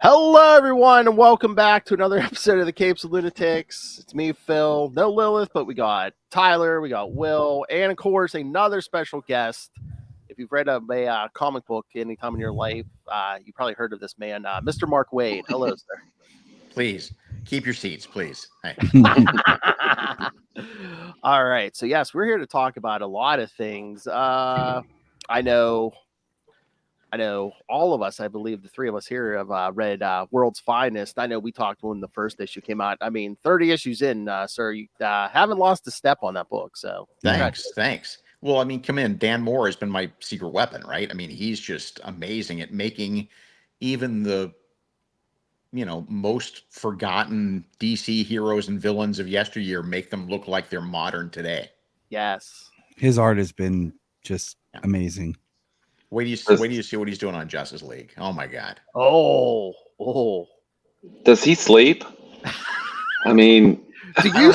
Hello, everyone, and welcome back to another episode of the Capes and Lunatics. It's me, Phil. No Lilith, but we got Tyler, we got Will, and of course, another special guest. If you've read a comic book any time in your life, you probably heard of this man, Mr. Mark Waid. Hello, sir. Please keep your seats, please. Hey. All right. So, yes, we're here to talk about a lot of things. I know all of us, I believe the three of us here have read World's Finest. I know we talked when the first issue came out. I mean, 30 issues in, sir, you haven't lost a step on that book. So Thanks. Well, I mean, come in. Dan Moore has been my secret weapon, right? I mean, he's just amazing at making even the, most forgotten DC heroes and villains of yesteryear make them look like they're modern today. Yes. His art has been just amazing. Wait do you see what he's doing on Justice League? Oh my God. Oh. Does he sleep? I mean, do you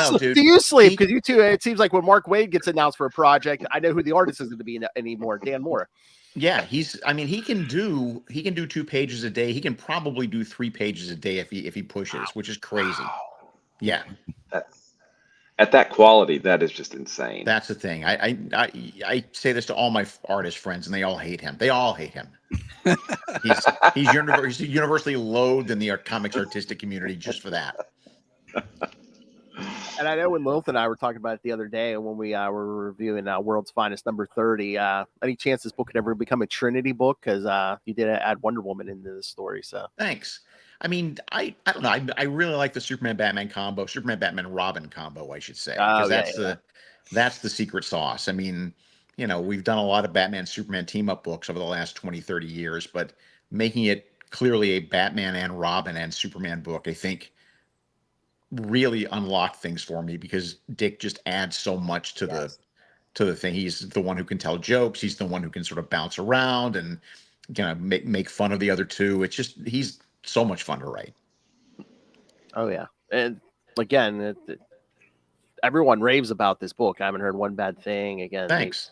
sleep? Because you two, it seems like when Mark Waid gets announced for a project, I know who the artist is going to be anymore. Dan Moore. Yeah, he can do 2 pages a day. He can probably do 3 pages a day if he pushes, which is crazy. Yeah. At that quality, that is just insane. That's the thing. I say this to all my artist friends, and they all hate him. They all hate him. He's universally loathed in the comics artistic community just for that. And I know when Lilith and I were talking about it the other day when we were reviewing World's Finest number 30, any chance this book could ever become a Trinity book? Because you did add Wonder Woman into the story. So thanks. I mean, I don't know. I really like the Superman-Batman combo, Superman-Batman-Robin combo, I should say. Because that's the secret sauce. I mean, we've done a lot of Batman-Superman team-up books over the last 20, 30 years, but making it clearly a Batman and Robin and Superman book, I think, really unlocked things for me because Dick just adds so much to the thing. He's the one who can tell jokes. He's the one who can sort of bounce around and make fun of the other two. It's just he's so much fun to write. Oh yeah, and again, everyone raves about this book. I haven't heard one bad thing. Again, thanks.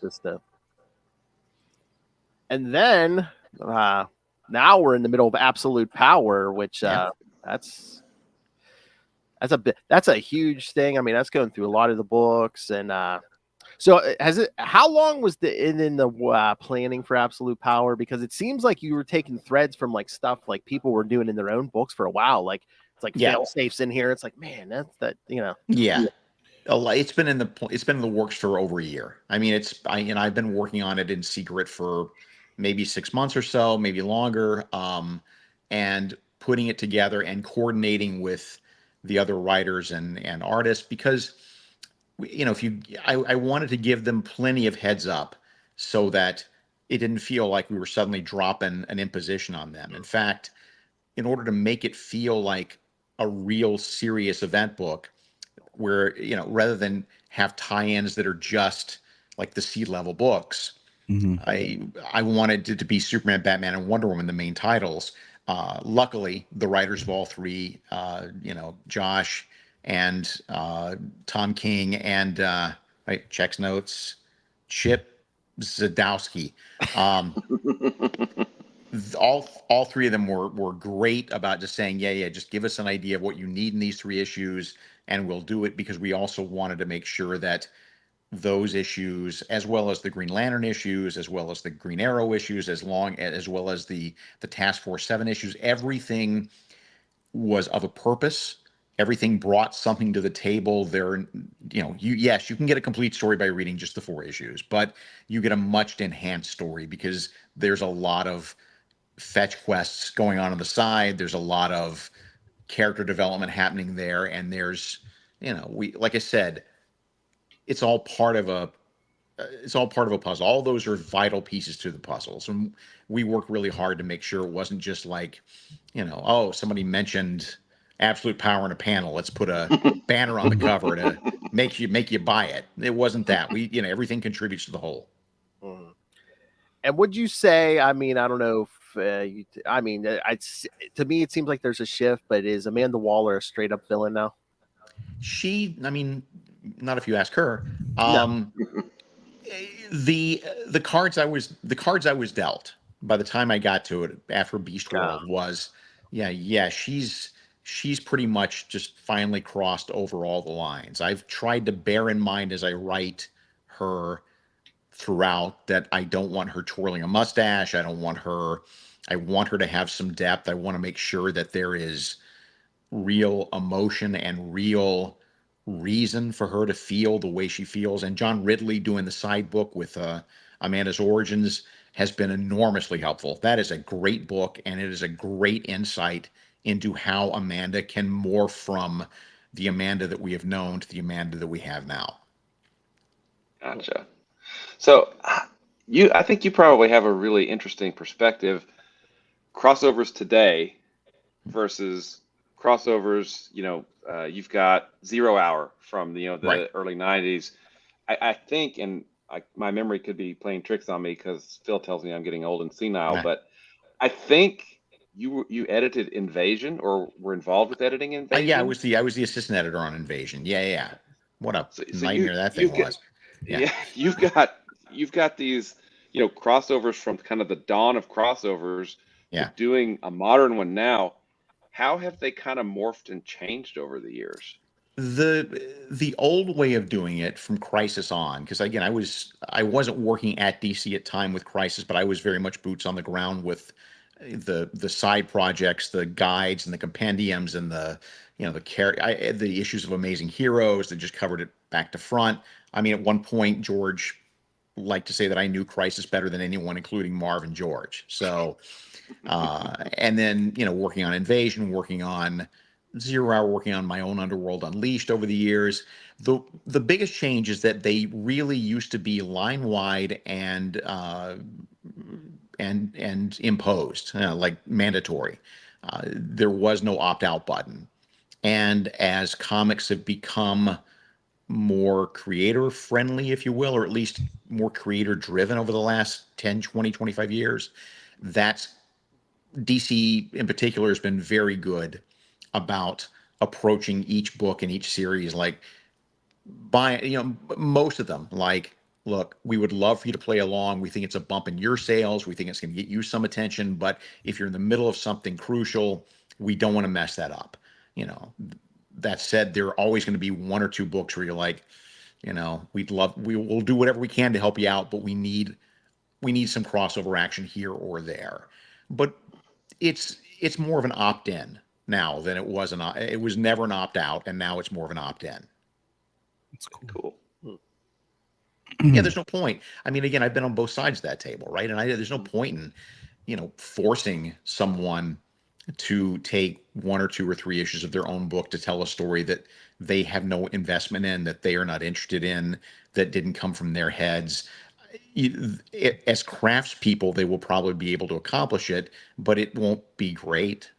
And then now we're in the middle of Absolute Power, which that's a huge thing. I mean, that's going through a lot of the books, and so how long was in the planning for Absolute Power? Because it seems like you were taking threads from like stuff like people were doing in their own books for a while. Like it's like fail safes in here. It's like, man, Yeah. It's been in the works for over a year. I mean, I've been working on it in secret for maybe 6 months or so, maybe longer, and putting it together and coordinating with the other writers and artists because, I wanted to give them plenty of heads up so that it didn't feel like we were suddenly dropping an imposition on them. In fact, in order to make it feel like a real serious event book where, rather than have tie-ins that are just like the C-level books, I wanted it to be Superman, Batman, and Wonder Woman, the main titles. Luckily, the writers of all three, Josh and Tom King and checks notes, Chip Zdarsky. All three of them were great about just saying, just give us an idea of what you need in these 3 issues, and we'll do it because we also wanted to make sure that those issues, as well as the Green Lantern issues, as well as the Green Arrow issues, as well as the Task Force 7 issues, everything was of a purpose. Everything brought something to the table. There, you can get a complete story by reading just the 4 issues, but you get a much enhanced story because there's a lot of fetch quests going on the side. There's a lot of character development happening there, and there's, like I said, it's all part of a puzzle. All those are vital pieces to the puzzles, and we work really hard to make sure it wasn't just like, somebody mentioned Absolute Power in a panel, let's put a banner on the cover to make you buy it. It wasn't that. We, everything contributes to the whole. And would you say, I mean, I don't know if to me it seems like there's a shift, but is Amanda Waller a straight up villain now? Not if you ask her. No. The cards I was dealt by the time I got to it after Beast World was, Yeah. She's pretty much just finally crossed over all the lines. I've tried to bear in mind as I write her throughout that I don't want her twirling a mustache. I want her to have some depth. I want to make sure that there is real emotion and real reason for her to feel the way she feels. And John Ridley doing the side book with Amanda's Origins has been enormously helpful. That is a great book, and it is a great insight into how Amanda can morph from the Amanda that we have known to the Amanda that we have now. Gotcha. So I think you probably have a really interesting perspective. Crossovers today versus crossovers, you've got Zero Hour from Right. the early 90s. I think, and my memory could be playing tricks on me because Phil tells me I'm getting old and senile, Yeah. but I think you edited Invasion or were involved with editing Yeah, Invasion. I was the assistant editor on Invasion. Yeah. What a So nightmare that thing you've got was. Yeah. yeah, you've got these crossovers from kind of the dawn of crossovers to Yeah. doing a modern one now. How have they kind of morphed and changed over the years? The old way of doing it from Crisis on, because again, I wasn't working at DC at time with Crisis, but I was very much boots on the ground with the side projects, the guides and the compendiums and the issues of Amazing Heroes that just covered it back to front. I mean, at one point, George liked to say that I knew Crisis better than anyone, including Marv and George. So and then working on Invasion, working on Zero Hour, working on my own Underworld Unleashed over the years. The biggest change is that they really used to be line wide and imposed, like mandatory. There was no opt out button. And as comics have become more creator friendly, if you will, or at least more creator driven over the last 10, 20, 25 years, that's DC in particular has been very good about approaching each book and each series like most of them like, look, we would love for you to play along. We think it's a bump in your sales. We think it's going to get you some attention, but if you're in the middle of something crucial, we don't want to mess that up. You know, that said, there are always going to be one or two books where you're like, we will do whatever we can to help you out, but we need some crossover action here or there. But it's more of an opt-in now than it was it was never an opt-out, and now it's more of an opt-in. It's cool. Cool. Yeah, there's no point. I mean, again, I've been on both sides of that table, right? And there's no point in forcing someone to take one or two or three issues of their own book to tell a story that they have no investment in, that they are not interested in, that didn't come from their heads. As craftspeople, they will probably be able to accomplish it, but it won't be great.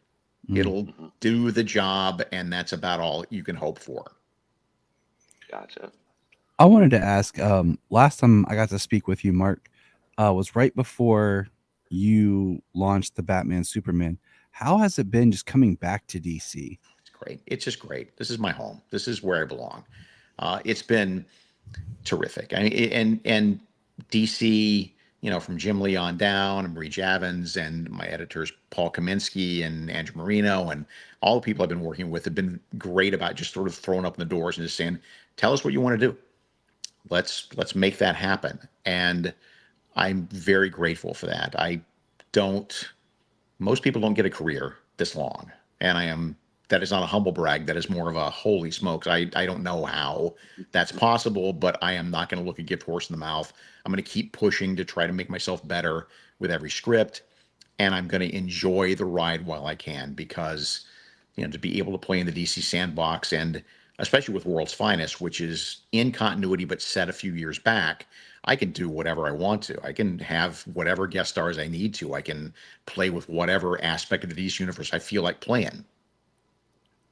It'll Mhm. do the job, and that's about all you can hope for. Gotcha. I wanted to ask, last time I got to speak with you, Mark, was right before you launched the Batman Superman. How has it been just coming back to DC? It's great. It's just great. This is my home. This is where I belong. It's been terrific. I mean, and DC, from Jim Lee on down, and Marie Javins, and my editors Paul Kaminsky and Andrew Marino, and all the people I've been working with have been great about just sort of throwing up in the doors and just saying, "Tell us what you want to do. Let's make that happen." And I'm very grateful for that. Don't. Most people don't get a career this long, and that is not a humble brag. That is more of a holy smokes. I don't know how that's possible, but I am not going to look a gift horse in the mouth. I'm going to keep pushing to try to make myself better with every script, and I'm going to enjoy the ride while I can, because to be able to play in the DC sandbox, and especially with World's Finest, which is in continuity but set a few years back, I can do whatever I want to. I can have whatever guest stars I need to. I can play with whatever aspect of the DC universe I feel like playing.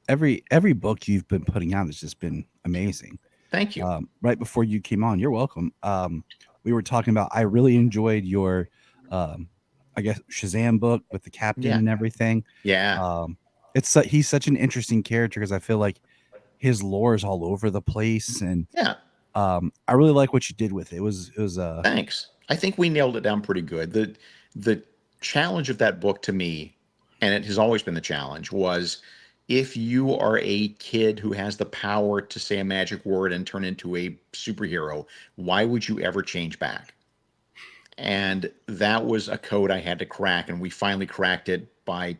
Every book you've been putting out has just been amazing. Thank you. Right before you came on, you're welcome. We were talking about. I really enjoyed your, I guess, Shazam book with the captain Yeah. and everything. Yeah. He's such an interesting character because I feel like his lore is all over the place, and Yeah. I really like what you did with it. It was Thanks. I think we nailed it down pretty good. The challenge of that book to me and it has always been the challenge, was if you are a kid who has the power to say a magic word and turn into a superhero, why would you ever change back? And that was a code I had to crack, and we finally cracked it by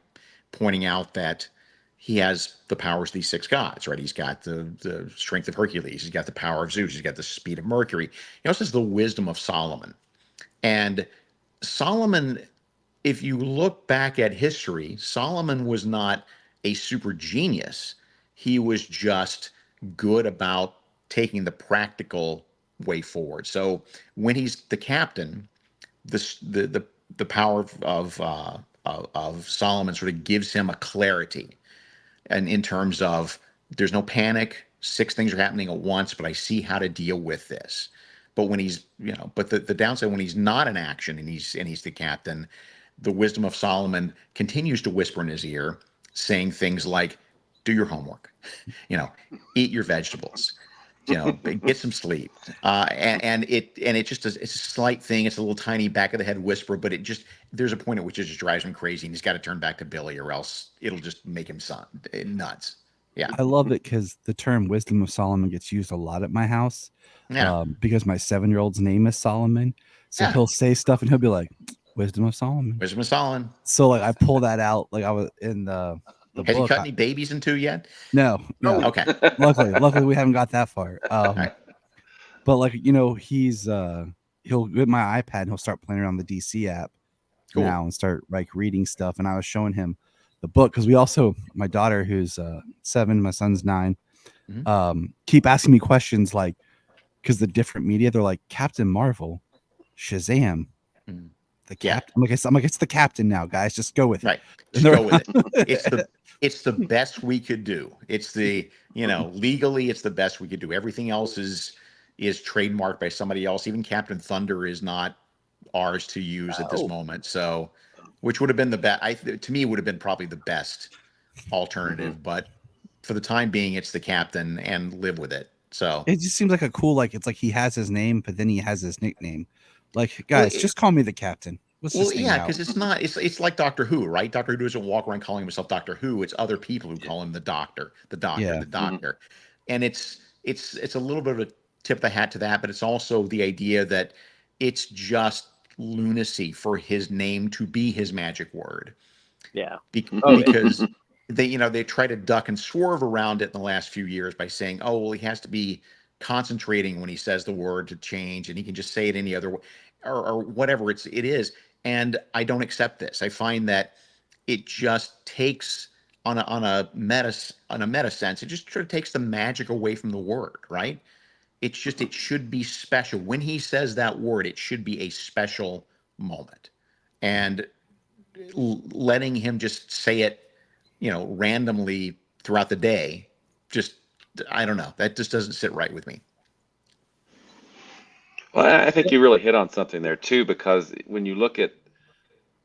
pointing out that he has the powers of these 6 gods, right? He's got the strength of Hercules, he's got the power of Zeus, he's got the speed of Mercury. He also has the wisdom of Solomon. And Solomon, if you look back at history, Solomon was not a super genius. He was just good about taking the practical way forward. So when he's the captain, the power of Solomon sort of gives him a clarity, and in terms of there's no panic, 6 things are happening at once, but I see how to deal with this. But when he's, but the downside when he's not in action and he's the captain, the wisdom of Solomon continues to whisper in his ear, saying things like, "Do your homework, eat your vegetables, get some sleep." And it just does, it's a slight thing. It's a little tiny back of the head whisper, but there's a point at which it just drives him crazy, and he's got to turn back to Billy, or else it'll just make him nuts. Yeah. I love it because the term wisdom of Solomon gets used a lot at my house. Yeah. Because my 7-year-old's name is Solomon. So Yeah. he'll say stuff and he'll be like, wisdom of Solomon. Wisdom of Solomon. So like I pull that out. Like I was in the Has book. he cut any babies in 2 yet? No. Okay. Luckily we haven't got that far. Right. But like, he's he'll get my iPad and he'll start playing around the DC app now and start like reading stuff. And I was showing him the book because we also, my daughter who's 7, my son's 9, keep asking me questions like, because the different media, they're like Captain Marvel, Shazam, the captain. I'm like, it's the captain now, guys. Just go with it. Right. Just go with it. It's the best we could do. It's the, legally it's the best we could do. Everything else is trademarked by somebody else. Even Captain Thunder is not ours to use at this moment. So, which would have been the best. To me, would have been probably the best alternative. But for the time being, it's the captain, and live with it. So it just seems like a cool, like it's like he has his name, but then he has his nickname. Like, guys, just call me the captain. Because it's not. It's like Doctor Who, right? Doctor Who doesn't walk around calling himself Doctor Who. It's other people who call him the Doctor, the Doctor, and it's a little bit of a tip of the hat to that, but it's also the idea that it's just lunacy for his name to be his magic word. Yeah, because they try to duck and swerve around it in the last few years by saying, oh, well, he has to be concentrating when he says the word to change, and he can just say it any other way, or whatever it is. And I don't accept this. I find that it just takes on a meta sense, it just sort of takes the magic away from the word, right? It's just, it should be special. When he says that word, it should be a special moment. And letting him just say it, randomly throughout the day, just, I don't know. That just doesn't sit right with me. Well, I think you really hit on something there too, because when you look at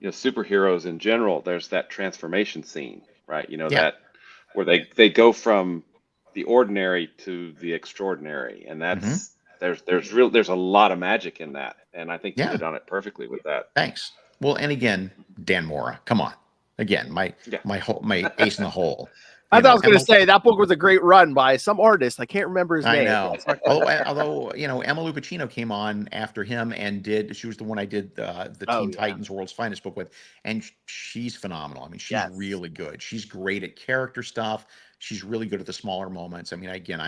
superheroes in general, there's that transformation scene, right? That where they go from the ordinary to the extraordinary, and that's there's a lot of magic in that, and I think you hit on it perfectly with that. Thanks. Well, and again, Dan Mora, come on, again, my ace in the hole. I thought I was going to say that book was a great run by some artist. I can't remember his name. I know. Although Emma Lupacino came on after him and she was the one I did the Teen Titans World's Finest book with, and she's phenomenal. I mean, she's really good. She's great at character stuff. She's really good at the smaller moments. I mean, again,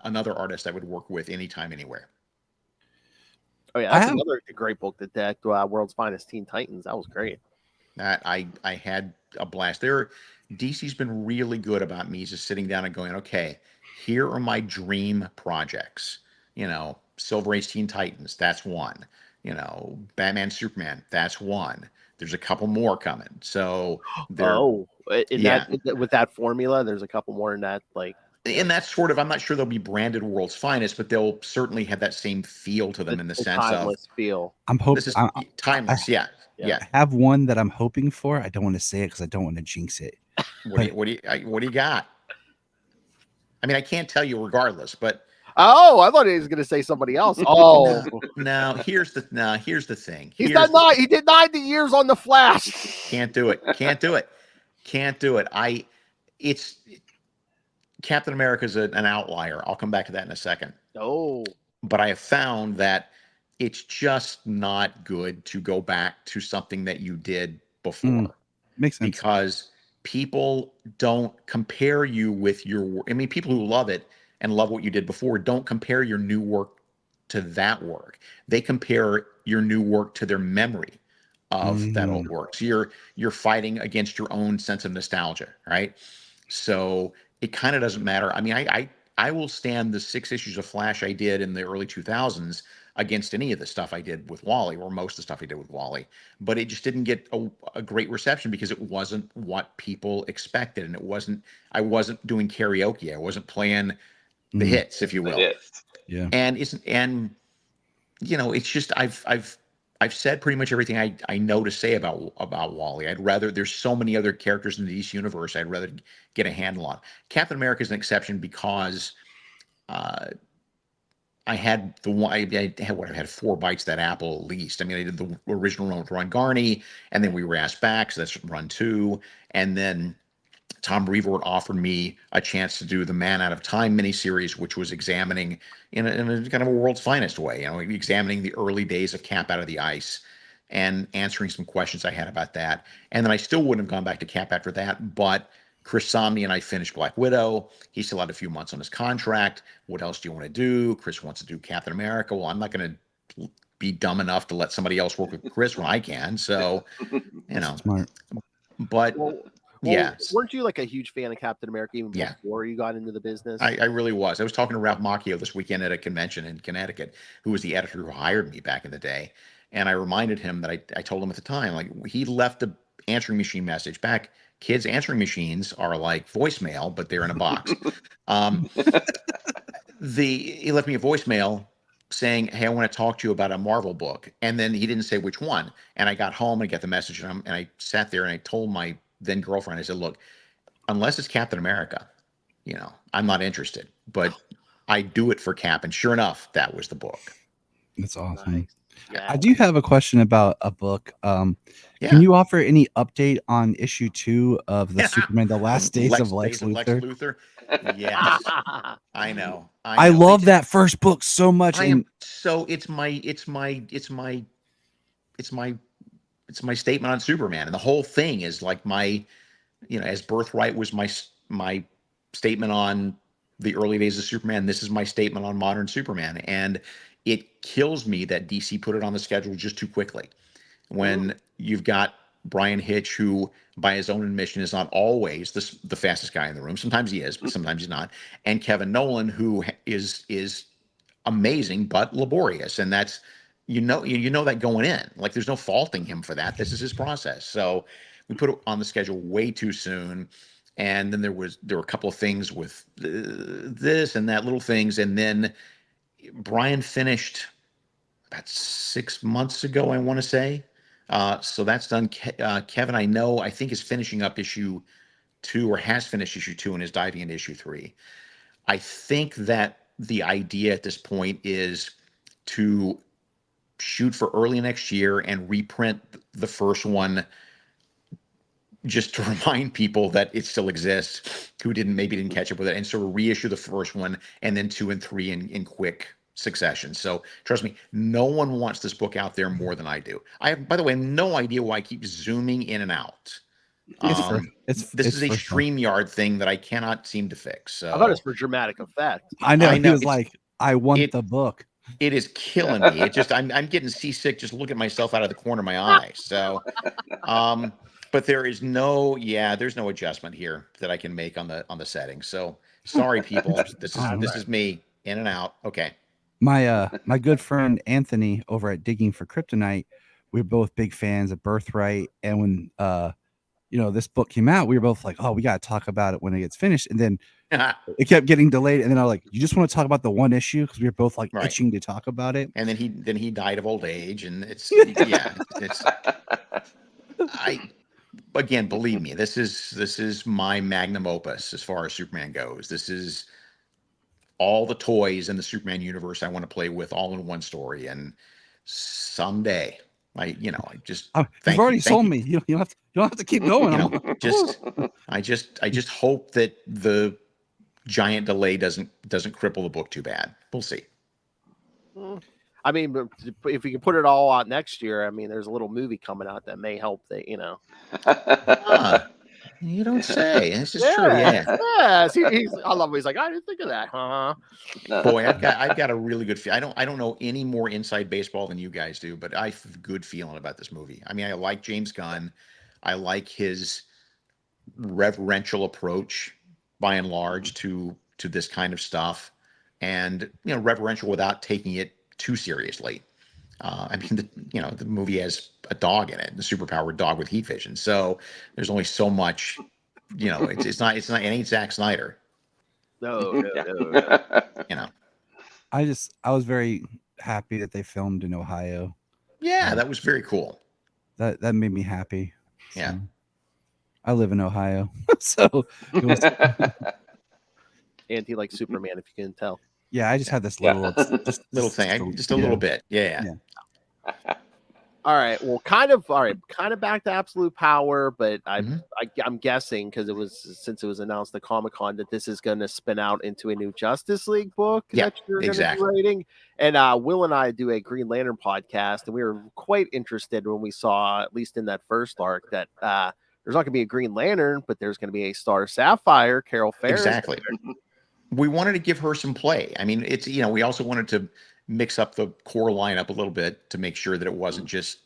another artist I would work with anytime, anywhere. Oh yeah, that's another great book, that World's Finest Teen Titans. That was great. I had a blast. DC's been really good about me just sitting down and going, okay, here are my dream projects. Silver Age Teen Titans, that's one. Batman, Superman, that's one. There's a couple more coming. So with that formula, there's a couple more in that, like. And that's sort of, I'm not sure they'll be branded World's Finest, but they'll certainly have that same feel to them in the sense timeless feel. I'm hoping this is timeless. Yeah. I have one that I'm hoping for. I don't want to say it because I don't want to jinx it. What do you got? I mean, I can't tell you regardless, but I thought he was going to say somebody else. Oh no, here's the thing. He did 90 years on the Flash. Can't do it. Can't do it. It's Captain America's an outlier. I'll come back to that in a second. Oh, But I have found that it's just not good to go back to something that you did before. Makes sense. Because people don't compare you with your work. I mean, people who love it and love what you did before don't compare your new work to that work. They compare your new work to their memory of that old work. So you're fighting against your own sense of nostalgia, right? So it kind of doesn't matter. I mean, I will stand the 6 issues of Flash I did in the early 2000s against any of the stuff I did with Wally, or most of the stuff I did with Wally. But it just didn't get a great reception because it wasn't what people expected, and I wasn't doing karaoke. I wasn't playing the hits, if you will. Yeah. And it's just I've said pretty much everything I know to say about Wally. There's so many other characters in the DC universe I'd rather get a handle on. Captain America is an exception because I had the one I had 4 bites of that apple at least. I mean, I did the original one with Ron Garney, and then we were asked back, so that's run 2, and then Tom Brevoort offered me a chance to do the Man Out of Time miniseries, which was examining in a kind of a world's finest way, examining the early days of Cap out of the ice and answering some questions I had about that. And then I still wouldn't have gone back to Cap after that, but Chris Samnee and I finished Black Widow. He still had a few months on his contract. What else do you want to do? Chris wants to do Captain America. Well, I'm not going to be dumb enough to let somebody else work with Chris when I can. So, Smart. But yeah, weren't you like a huge fan of Captain America even before you got into the business? I really was. I was talking to Ralph Macchio this weekend at a convention in Connecticut, who was the editor who hired me back in the day. And I reminded him that I told him at the time, like, he left a answering machine message back. Kids' answering machines are like voicemail, but they're in a box. He left me a voicemail saying, "Hey, I want to talk to you about a Marvel book." And then he didn't say which one. And I got home and got the message, and I sat there and I told my then girlfriend, I said, "Look, unless it's Captain America, I'm not interested, but I do it for Cap." And sure enough, that was the book. That's awesome. Nice. Yeah. I do have a question about a book. Can you offer any update on issue 2 of the Superman, The Last Days of Lex Luthor? Yes. I know. I love that first book so much. It's my statement on Superman. And the whole thing is like as Birthright was my statement on the early days of Superman, this is my statement on modern Superman. And it kills me that DC put it on the schedule just too quickly. When you've got Brian Hitch, who by his own admission is not always the fastest guy in the room. Sometimes he is, but sometimes he's not. And Kevin Nolan, who is amazing but laborious. And that's you know that going in. Like, there's no faulting him for that. This is his process. So we put it on the schedule way too soon. And then there were a couple of things with this and that, little things. And then Brian finished about 6 months ago, I want to say. So that's done. Kevin, I think is finishing up issue 2, or has finished issue 2 and is diving into issue 3. I think that the idea at this point is to shoot for early next year and reprint the first one, just to remind people that it still exists who maybe didn't catch up with it, and sort of reissue the first one and then 2 and 3 in quick succession. So trust me, no one wants this book out there more than I do. I have, by the way, no idea why I keep zooming in and out. This is a StreamYard thing that I cannot seem to fix. So I thought it's for dramatic effect. I know. He was like, I want the book. It is killing me. It just I'm getting seasick just looking at myself out of the corner of my eye. So but there's no adjustment here that I can make on the settings. So sorry, people. This is me in and out. Okay. My good friend Anthony over at Digging for Kryptonite, we're both big fans of Birthright, and when this book came out, we were both like, oh, we got to talk about it when it gets finished. And then it kept getting delayed. And then I was like, you just want to talk about the one issue? Because we were both like itching to talk about it. And then he died of old age. And again, believe me, this is my magnum opus as far as Superman goes. This is all the toys in the Superman universe I want to play with all in one story. And someday I just you've already sold me. You don't have to keep going. I just hope that the giant delay doesn't cripple the book too bad. We'll see. I mean, if we can put it all out next year, I mean, there's a little movie coming out that may help. That You don't say. This is true. Yeah. Yes. I love. He's like, I didn't think of that. Boy, I've got a really good feel. I don't know any more inside baseball than you guys do, but I have a good feeling about this movie. I mean, I like James Gunn. I like his reverential approach, by and large, to this kind of stuff, and reverential without taking it too seriously. I mean, the movie has a dog in it, the superpowered dog with heat vision. So there's only so much. It's not. It ain't Zack Snyder. No. I was very happy that they filmed in Ohio. Yeah, that was very cool. That made me happy. Yeah. I live in Ohio, so it was. And he likes Superman, if you can tell. Yeah, I just had this little thing, just a little bit. Yeah. All right. Well, kind of back to Absolute Power, but I'm guessing because since it was announced at Comic-Con that this is going to spin out into a new Justice League book that you're going to be writing. And Will and I do a Green Lantern podcast, and we were quite interested when we saw, at least in that first arc, that there's not going to be a Green Lantern, but there's going to be a Star Sapphire, Carol Ferris. Exactly. We wanted to give her some play. I mean, it's we also wanted to mix up the core lineup a little bit to make sure that it wasn't just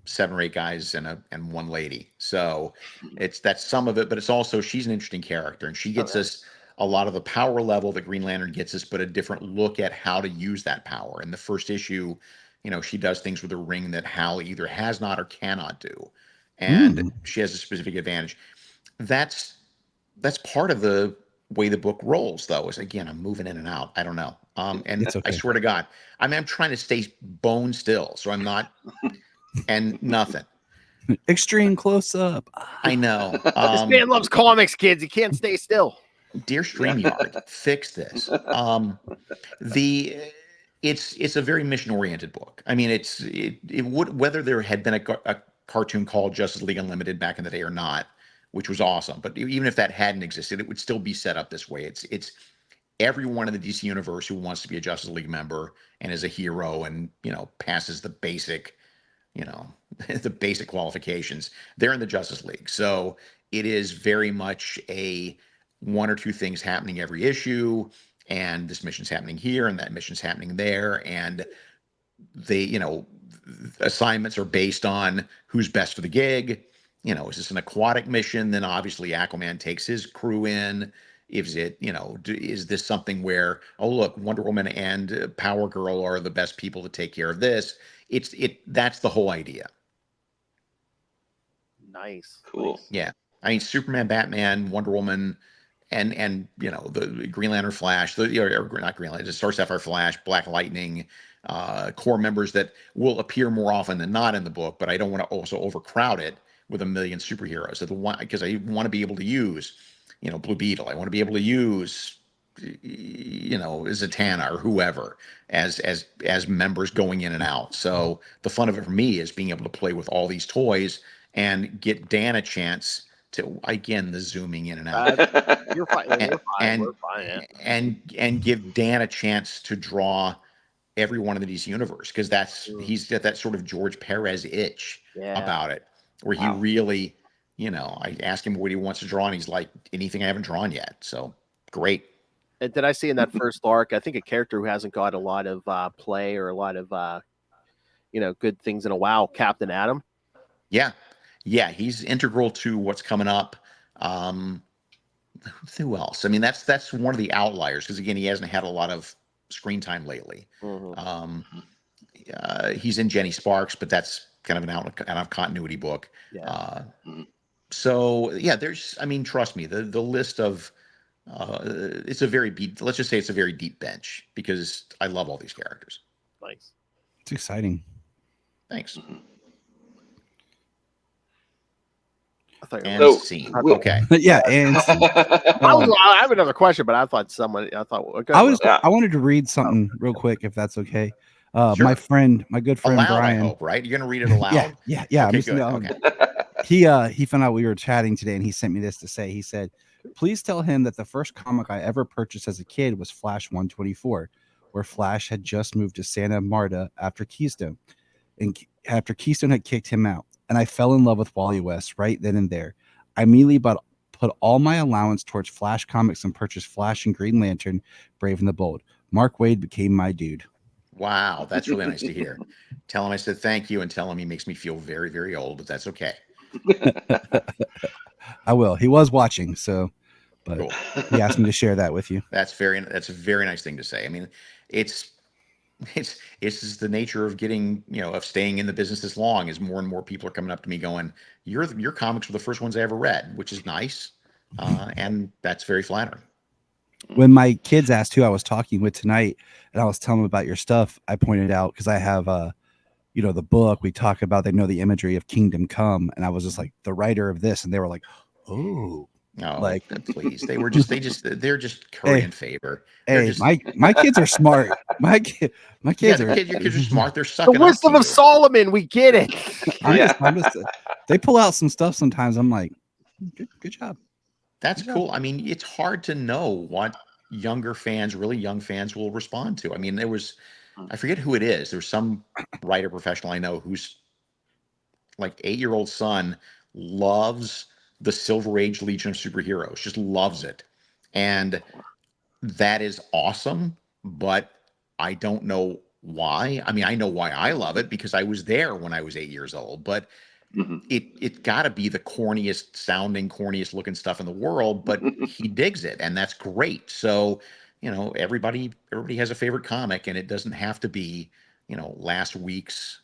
7 or 8 guys and one lady. So that's some of it, but it's also she's an interesting character, and she gets us a lot of the power level that Green Lantern gets us, but a different look at how to use that power. In the first issue, she does things with a ring that Hal either has not or cannot do, and she has a specific advantage. That's part of the way the book rolls, though. Is again, I'm moving in and out. I don't know. And okay. I swear to God, I'm trying to stay bone still, so I'm not, and nothing. Extreme close up. I know. This man loves comics, kids. He can't stay still. Dear StreamYard, fix this. It's a very mission oriented book. I mean, it would, whether there had been a cartoon called Justice League Unlimited back in the day or not, which was awesome, but even if that hadn't existed, it would still be set up this way. It's everyone in the DC universe who wants to be a Justice League member and is a hero and passes the basic the basic qualifications, they're in the Justice League. So it is very much a 1 or 2 things happening every issue, and this mission's happening here and that mission's happening there, and they assignments are based on who's best for the gig. Is this an aquatic mission? Then obviously Aquaman takes his crew in. Is it, is this something where, oh, look, Wonder Woman and Power Girl are the best people to take care of this? That's the whole idea. Nice. Cool. Yeah. I mean, Superman, Batman, Wonder Woman, and the Green Lantern, Flash, not Green Lantern, just Star Sapphire, Flash, Black Lightning, core members that will appear more often than not in the book, but I don't want to also overcrowd it with a million superheroes. Because I want to be able to use Blue Beetle. I want to be able to use, Zatanna or whoever as members going in and out. So the fun of it for me is being able to play with all these toys and get Dan a chance to, again, the zooming in and out. You're fine. We're fine. And give Dan a chance to draw everyone in the DC universe, because he's got that sort of George Perez itch about it, where he really. I ask him what he wants to draw, and he's like, anything I haven't drawn yet. So great. And did I see in that first arc, I think a character who hasn't got a lot of play or a lot of, good things in a while, Captain Atom? Yeah. Yeah. He's integral to what's coming up. Who else? I mean, that's one of the outliers, because again, he hasn't had a lot of screen time lately. He's in Jenny Sparks, but that's kind of an out of continuity book. Yeah. So yeah, trust me, the list of it's a very deep, let's just say it's a very deep bench, because I love all these characters. Nice. It's exciting. Thanks. And scene. Okay. Yeah, and I have another question, but I thought I wanted to read something real quick, if that's okay. Sure. My good friend Aloud, Brian. I hope, right? You're gonna read it aloud? Yeah. Okay, I'm just, good. Okay. He found out we were chatting today, and he sent me this to say. He said, "Please tell him that the first comic I ever purchased as a kid was Flash 124, where Flash had just moved to Santa Marta after Keystone, and after Keystone had kicked him out. And I fell in love with Wally West right then and there. I immediately put all my allowance towards Flash comics and purchased Flash and Green Lantern, Brave and the Bold. Mark Waid became my dude." Wow, that's really nice to hear. Tell him I said thank you, and tell him he makes me feel very, very old, but that's okay. I will. He was watching, so, but Cool. he asked me to share that with you. That's a very nice thing to say. I mean, it's just the nature of getting, of staying in the business this long, is more and more people are coming up to me going, your comics were the first ones I ever read, which is nice. And that's very flattering. When my kids asked who I was talking with tonight, and I was telling them about your stuff, I pointed out, because I have the book we talk about, they know the imagery of Kingdom Come, and I was just like, the writer of this, and they were like, oh. No, like, please. They're just Korean favor. Hey, my kids are smart. My kids your kids are smart. They're The sucking up wisdom to of you. Solomon. We get it. I'm just they pull out some stuff sometimes. I'm like, good job. That's cool. I mean, it's hard to know what younger fans, really young fans, will respond to. I mean, I forget who it is. There's some writer professional I know who's like 8-year-old son loves the Silver Age Legion of Superheroes, just loves it. And that is awesome, but I don't know why. I mean, I know why I love it, because I was there when I was 8 years old, but it got to be the corniest sounding, corniest looking stuff in the world, but he digs it, and that's great. So, everybody has a favorite comic, and it doesn't have to be, last week's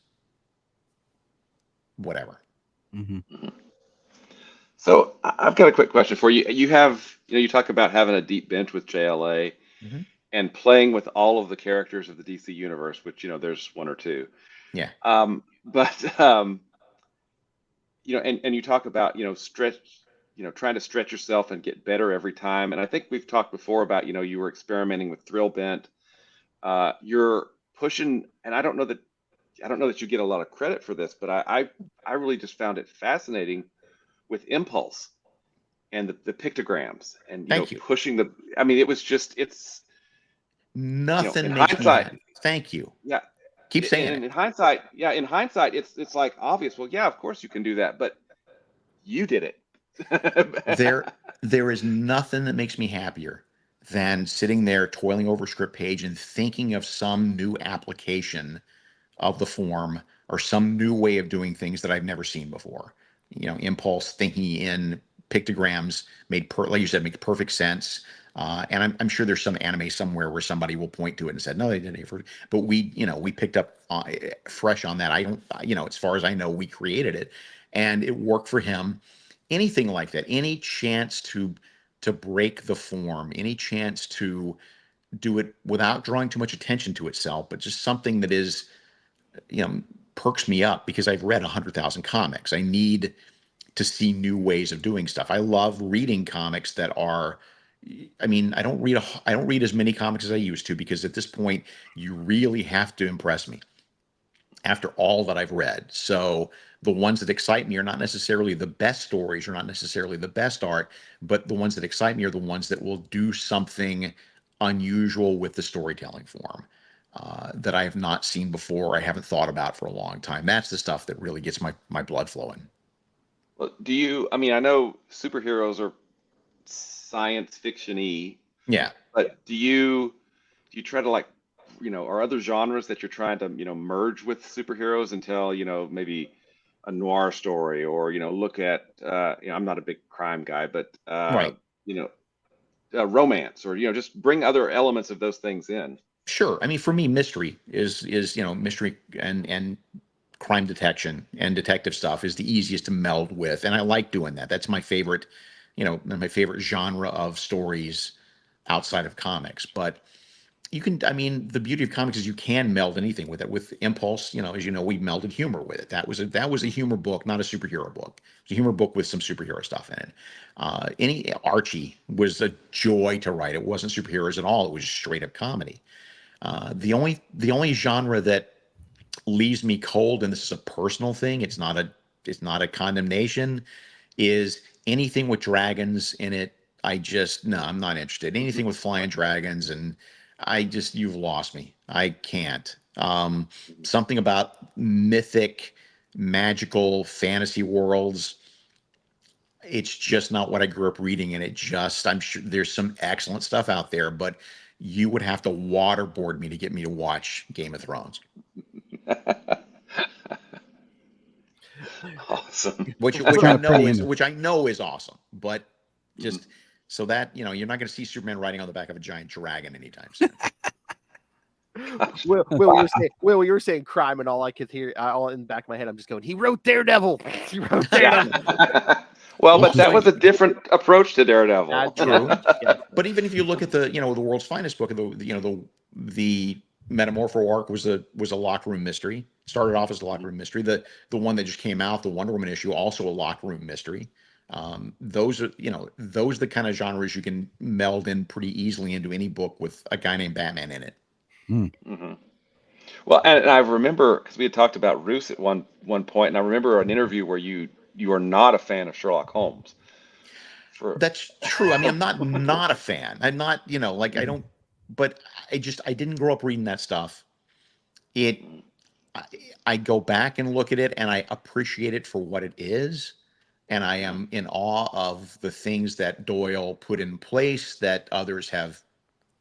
whatever. So I've got a quick question for you. You talk about having a deep bench with JLA and playing with all of the characters of the DC universe, which, there's one or two. Yeah. And you talk about, trying to stretch yourself and get better every time. And I think we've talked before about, you were experimenting with Thrill Bent. You're pushing, and I don't know that you get a lot of credit for this, but I really just found it fascinating with Impulse and the pictograms and pushing I mean, it was just, it's nothing in makes hindsight. me mad. Thank you. Yeah. Keep saying and it. in hindsight, it's like obvious. Well, yeah, of course you can do that, but you did it. There is nothing that makes me happier than sitting there toiling over a script page and thinking of some new application of the form or some new way of doing things that I've never seen before. Impulse thinking in pictograms like you said, makes perfect sense. And I'm sure there's some anime somewhere where somebody will point to it and said, no, they didn't. But we picked up fresh on that. I don't, as far as I know, we created it, and it worked for him. Anything like that, any chance to break the form, any chance to do it without drawing too much attention to itself, but just something that is, perks me up, because I've read 100,000 comics. I need to see new ways of doing stuff. I love reading comics that are, I mean, I don't read as many comics as I used to, because at this point you really have to impress me after all that I've read. So the ones that excite me are not necessarily the best stories, or not necessarily the best art, but the ones that excite me are the ones that will do something unusual with the storytelling form. That I have not seen before, or I haven't thought about for a long time. That's the stuff that really gets my blood flowing. Well, I mean, I know superheroes are science fiction-y. Yeah. But do you try to, like, are other genres that you're trying to, merge with superheroes until, maybe a noir story, or, look at, I'm not a big crime guy, but, right. Romance, or, just bring other elements of those things in? Sure. I mean, for me, mystery is mystery and crime detection and detective stuff is the easiest to meld with, and I like doing that. That's my favorite, my favorite genre of stories outside of comics. But I mean, the beauty of comics is you can meld anything with it. With Impulse, as you know, we melded humor with it. That was a humor book, not a superhero book. It's a humor book with some superhero stuff in it. Archie was a joy to write. It wasn't superheroes at all. It was just straight up comedy. The only genre that leaves me cold, and this is a personal thing, it's not a condemnation, is anything with dragons in it. No, I'm not interested. Anything with flying dragons, and you've lost me. I can't. Something about mythic, magical fantasy worlds, it's just not what I grew up reading. And I'm sure there's some excellent stuff out there, but you would have to waterboard me to get me to watch Game of Thrones. Awesome. Which I know is awesome, but just so that you're not going to see Superman riding on the back of a giant dragon anytime soon. Will, you were saying crime, and all I could hear, all in the back of my head, I'm just going, he wrote Daredevil. He wrote Daredevil. Well, but that was a different approach to Daredevil. True. Yeah. But even if you look at the World's Finest book, the Metamorpho arc was a locked room mystery. Started off as a locked room mystery. The one that just came out, the Wonder Woman issue, also a locked room mystery. Those are the kind of genres you can meld in pretty easily into any book with a guy named Batman in it. Mm-hmm. Well, and I remember, because we had talked about Roos at one point, and I remember an interview where you are not a fan of Sherlock Holmes. That's true. I mean, I'm not a fan. I'm not, I don't, but I didn't grow up reading that stuff. I go back and look at it, and I appreciate it for what it is. And I am in awe of the things that Doyle put in place that others have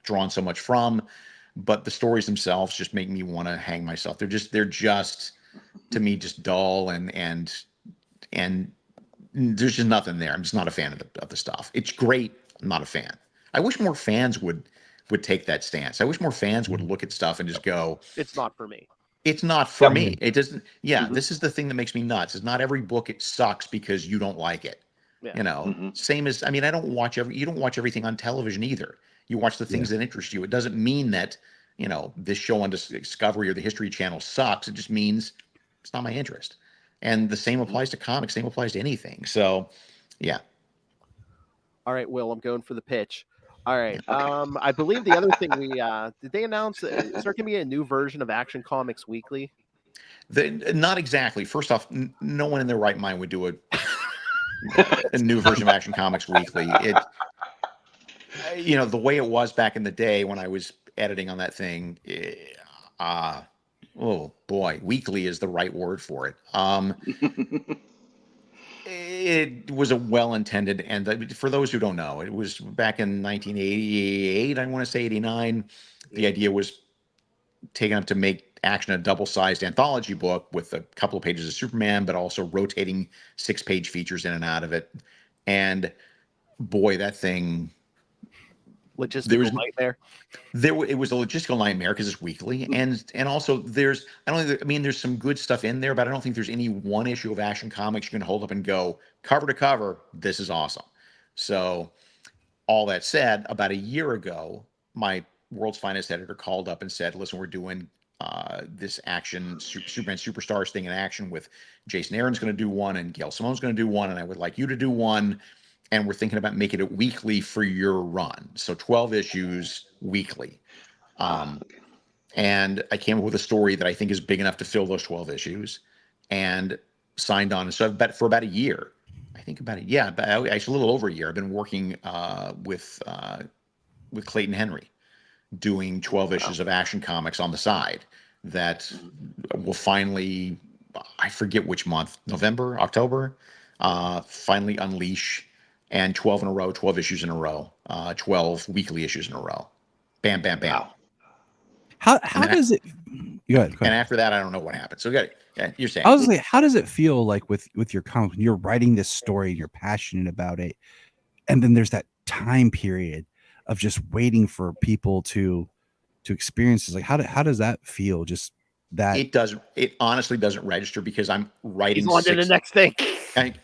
drawn so much from. But the stories themselves just make me want to hang myself. They're just to me just dull, and there's just nothing there. I'm just not a fan of the stuff. It's great. I'm not a fan. I wish more fans would take that stance. I wish more fans would look at stuff and just go, it's not for me. It's not for me. It doesn't. Yeah, This is the thing that makes me nuts. Is not every book it sucks because you don't like it. Yeah. Same as, I mean, you don't watch everything on television either. You watch the things that interest you. It doesn't mean that, this show on Discovery or the History Channel sucks. It just means it's not my interest. And the same applies to comics. Same applies to anything. So, yeah. All right, Will, I'm going for the pitch. All right. I believe the other thing did they announce, is there going to be a new version of Action Comics Weekly? Not exactly. First off, no one in their right mind would do a new version of Action Comics Weekly. The way it was back in the day when I was editing on that thing, oh boy, weekly is the right word for it. It was a well-intended, and for those who don't know, it was back in 1988, I want to say 89. The idea was taken up to make Action a double-sized anthology book with a couple of pages of Superman, but also rotating 6-page features in and out of it. And boy, that thing... Logistical nightmare. It was a logistical nightmare because it's weekly, and also there's some good stuff in there, but I don't think there's any one issue of Action Comics you can hold up and go cover to cover, this is awesome. So all that said, about a year ago, my World's Finest editor called up and said, "Listen, we're doing this Action Superman Superstars thing in action with Jason Aaron's going to do one and Gail Simone's going to do one, and I would like you to do one. And we're thinking about making it weekly for your run. So 12 issues weekly." And I came up with a story that I think is big enough to fill those 12 issues and signed on. So for about a year, I think actually a little over a year, I've been working with Clayton Henry doing 12 issues of Action Comics on the side that will finally, I forget which month, November, October, finally unleash. And 12 in a row, 12 issues in a row, 12 weekly issues in a row. Bam, bam, bam. Wow. How does it? Go ahead. And after that, I don't know what happened. So you're saying. I was like, how does it feel like with your comic when you're writing this story and you're passionate about it, and then there's that time period of just waiting for people to experience this? Like, how does that feel? Just that it honestly doesn't register because I'm writing. He's on to the next thing.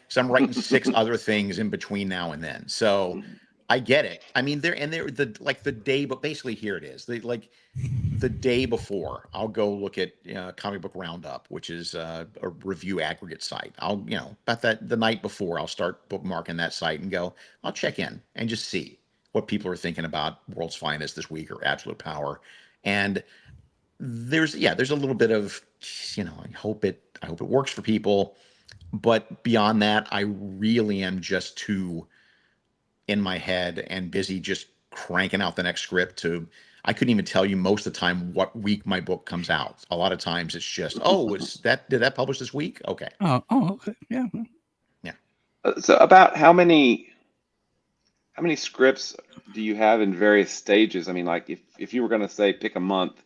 So I'm writing 6 other things in between now and then. So I get it. I mean, they're the day, but basically here it is. The day before, I'll go look at Comic Book Roundup, which is a review aggregate site. I'll about that the night before, I'll start bookmarking that site and go. I'll check in and just see what people are thinking about World's Finest this week or Absolute Power, And there's a little bit of, I hope it works for people, but beyond that, I really am just too in my head and busy just cranking out the next script I couldn't even tell you most of the time what week my book comes out. A lot of times it's just, did that publish this week? Okay. Okay. Yeah. Yeah. So about how many scripts do you have in various stages? I mean, like if you were going to say pick a month,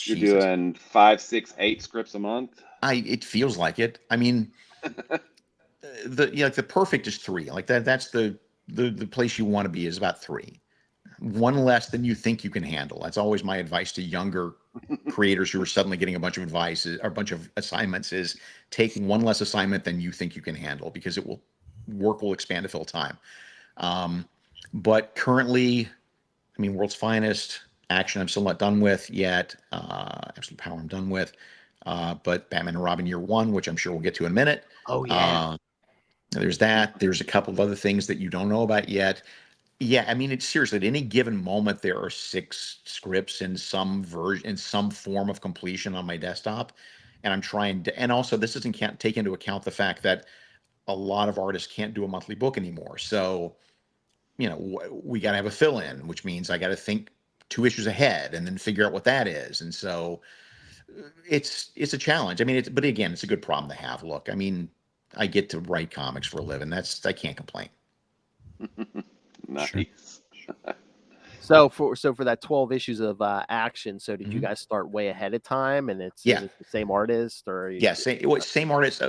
you're Jesus. doing 5, 6, 8 scripts a month. It feels like it. I mean, the perfect is 3. Like that's the place you want to be, is about 3. One less than you think you can handle. That's always my advice to younger creators who are suddenly getting a bunch of advice or a bunch of assignments, is take one less assignment than you think you can handle, because work will expand to fill time. But currently, I mean, World's Finest, Action, I'm still not done with yet. Absolute Power, I'm done with. But Batman and Robin Year One, which I'm sure we'll get to in a minute. Oh yeah. There's that. There's a couple of other things that you don't know about yet. Yeah, I mean, it's seriously, at any given moment, there are 6 scripts in some form of completion on my desktop. And I'm trying to, and also this doesn't take into account the fact that a lot of artists can't do a monthly book anymore. So, we got to have a fill in, which means I got to think 2 issues ahead and then figure out what that is. And so it's a challenge. I mean, but again, it's a good problem to have. Look, I mean, I get to write comics for a living. I can't complain. Nice. So for that 12 issues of Action, so did you guys start way ahead of time, and it's Yeah. is it the same artist, or Same artist.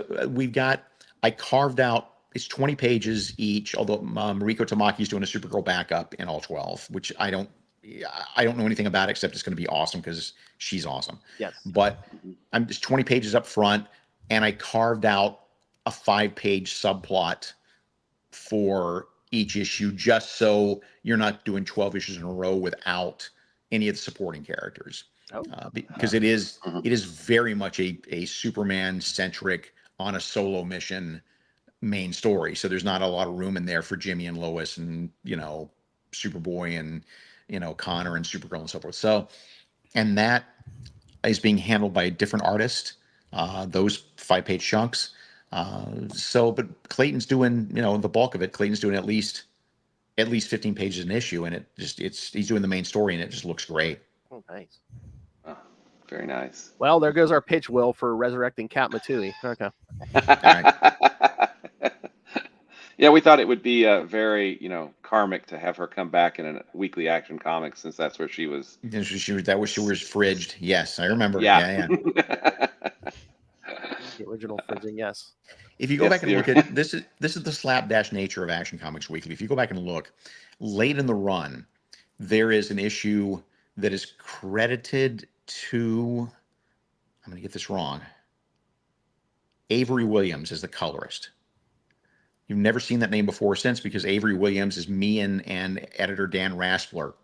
I carved out, it's 20 pages each, although Mariko Tamaki's doing a Supergirl backup in all 12, which I don't know anything about, except it's going to be awesome because she's awesome. Yes. But I'm just 20 pages up front, and I carved out a 5-page subplot for each issue, just so you're not doing 12 issues in a row without any of the supporting characters. Because it is very much a Superman centric, on a solo mission main story. So there's not a lot of room in there for Jimmy and Lois and Superboy and Connor and Supergirl and so forth. So, and that is being handled by a different artist. Those 5-page chunks. But Clayton's doing the bulk of it. Clayton's doing at least 15 pages an issue, and he's doing the main story, and it just looks great. Oh, nice. Oh, very nice. Well, there goes our pitch, Will, for resurrecting Kat Matui. Okay. Yeah, we thought it would be very, karmic to have her come back in a weekly Action comic, since that's where she was. She was fridged. Yes, I remember. Yeah. The original fridging, yes. If you go back and look at this is the slapdash nature of Action Comics Weekly. If you go back and look, late in the run, there is an issue that is credited to, I'm going to get this wrong, Avery Williams is the colorist. You've never seen that name before or since, because Avery Williams is me and editor Dan Raspler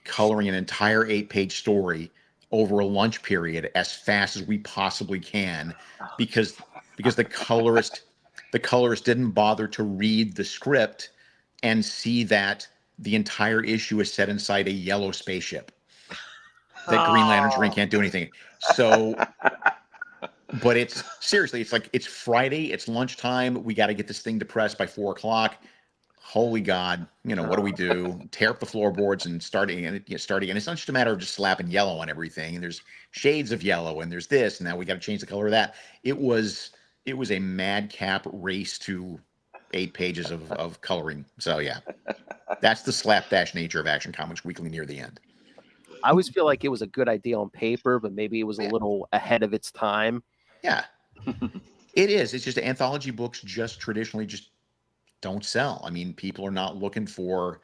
coloring an entire 8-page story over a lunch period as fast as we possibly can, because the colorist didn't bother to read the script and see that the entire issue is set inside a yellow spaceship that Green Lantern's ring can't do anything. So, but it's seriously, it's like, it's Friday, it's lunchtime, we got to get this thing to press by 4:00. Holy God, what do we do? Tear up the floorboards and start again. It's not just a matter of just slapping yellow on everything. And there's shades of yellow, and there's this, and now we got to change the color of that. It was a madcap race to 8 pages of coloring. So yeah, that's the slapdash nature of Action Comics Weekly near the end. I always feel like it was a good idea on paper, but maybe it was a little ahead of its time. Yeah, it is. It's just anthology books just traditionally just don't sell. I mean, people are not looking for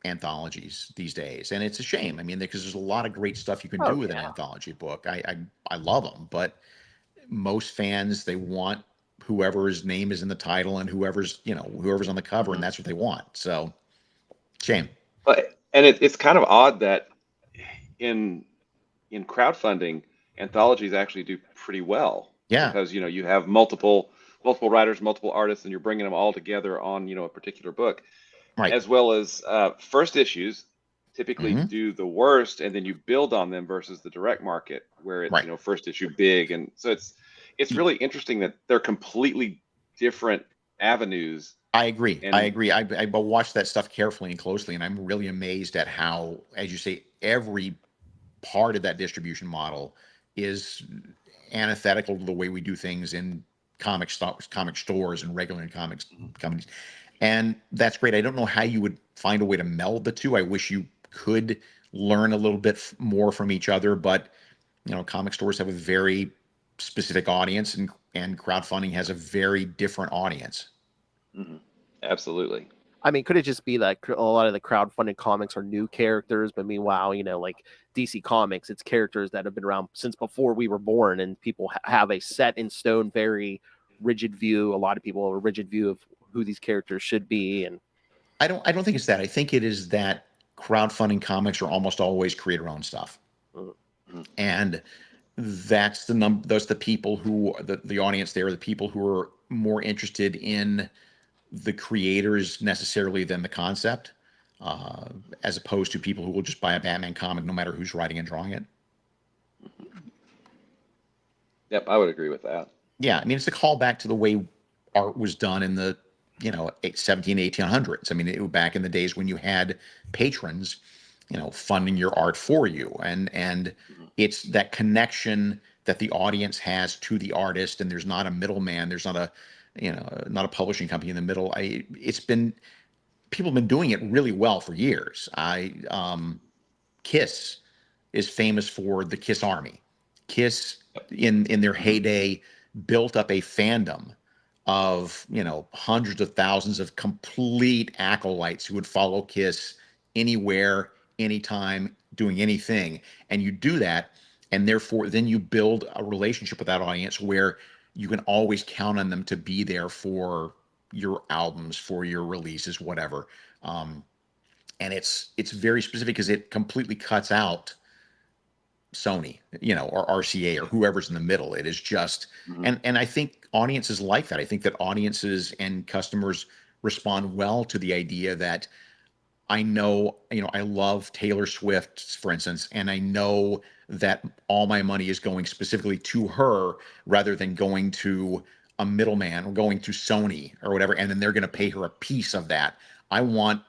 anthologies these days, and it's a shame. I mean, because there's a lot of great stuff you can do with an anthology book. I love them, but most fans, they want whoever's name is in the title and whoever's on the cover, and that's what they want. So, shame. And it's kind of odd that in crowdfunding, anthologies actually do pretty well. Yeah, because you have multiple writers, multiple artists, and you're bringing them all together on a particular book, right, as well as first issues typically do the worst, and then you build on them versus the direct market where it's, first issue big. And so it's really interesting that they're completely different avenues. I agree. I watched that stuff carefully and closely, and I'm really amazed at how, as you say, every part of that distribution model is antithetical to the way we do things in comic stores and regular comics companies. And that's great. I don't know how you would find a way to meld the two. I wish you could learn a little bit more from each other, but comic stores have a very specific audience, and crowdfunding has a very different audience. Absolutely. I mean, could it just be that a lot of the crowdfunded comics are new characters, but meanwhile, like DC Comics, it's characters that have been around since before we were born, and people have a set in stone, very rigid view. A lot of people have a rigid view of who these characters should be, and I don't think it's that. I think it is that crowdfunding comics are almost always creator-owned stuff, and that's the people who the audience there, the people who are more interested in the creators necessarily than the concept, as opposed to people who will just buy a Batman comic no matter who's writing and drawing it. Yep, I would agree with that. Yeah, I mean, it's a callback to the way art was done in the 1800s. I mean, it was back in the days when you had patrons, funding your art for you, and it's that connection that the audience has to the artist, and there's not a middleman. There's not a not a publishing company in the middle. People have been doing it really well for years. Kiss is famous for the Kiss Army. Kiss in their heyday built up a fandom of hundreds of thousands of complete acolytes who would follow Kiss anywhere, anytime, doing anything. And you do that, and therefore then you build a relationship with that audience where you can always count on them to be there for your albums, for your releases, whatever. And it's very specific because it completely cuts out Sony, or RCA or whoever's in the middle. It is just, and I think audiences like that. I think that audiences and customers respond well to the idea that I know, I love Taylor Swift, for instance, and I know that all my money is going specifically to her rather than going to a middleman or going to Sony or whatever, and then they're going to pay her a piece of that. I want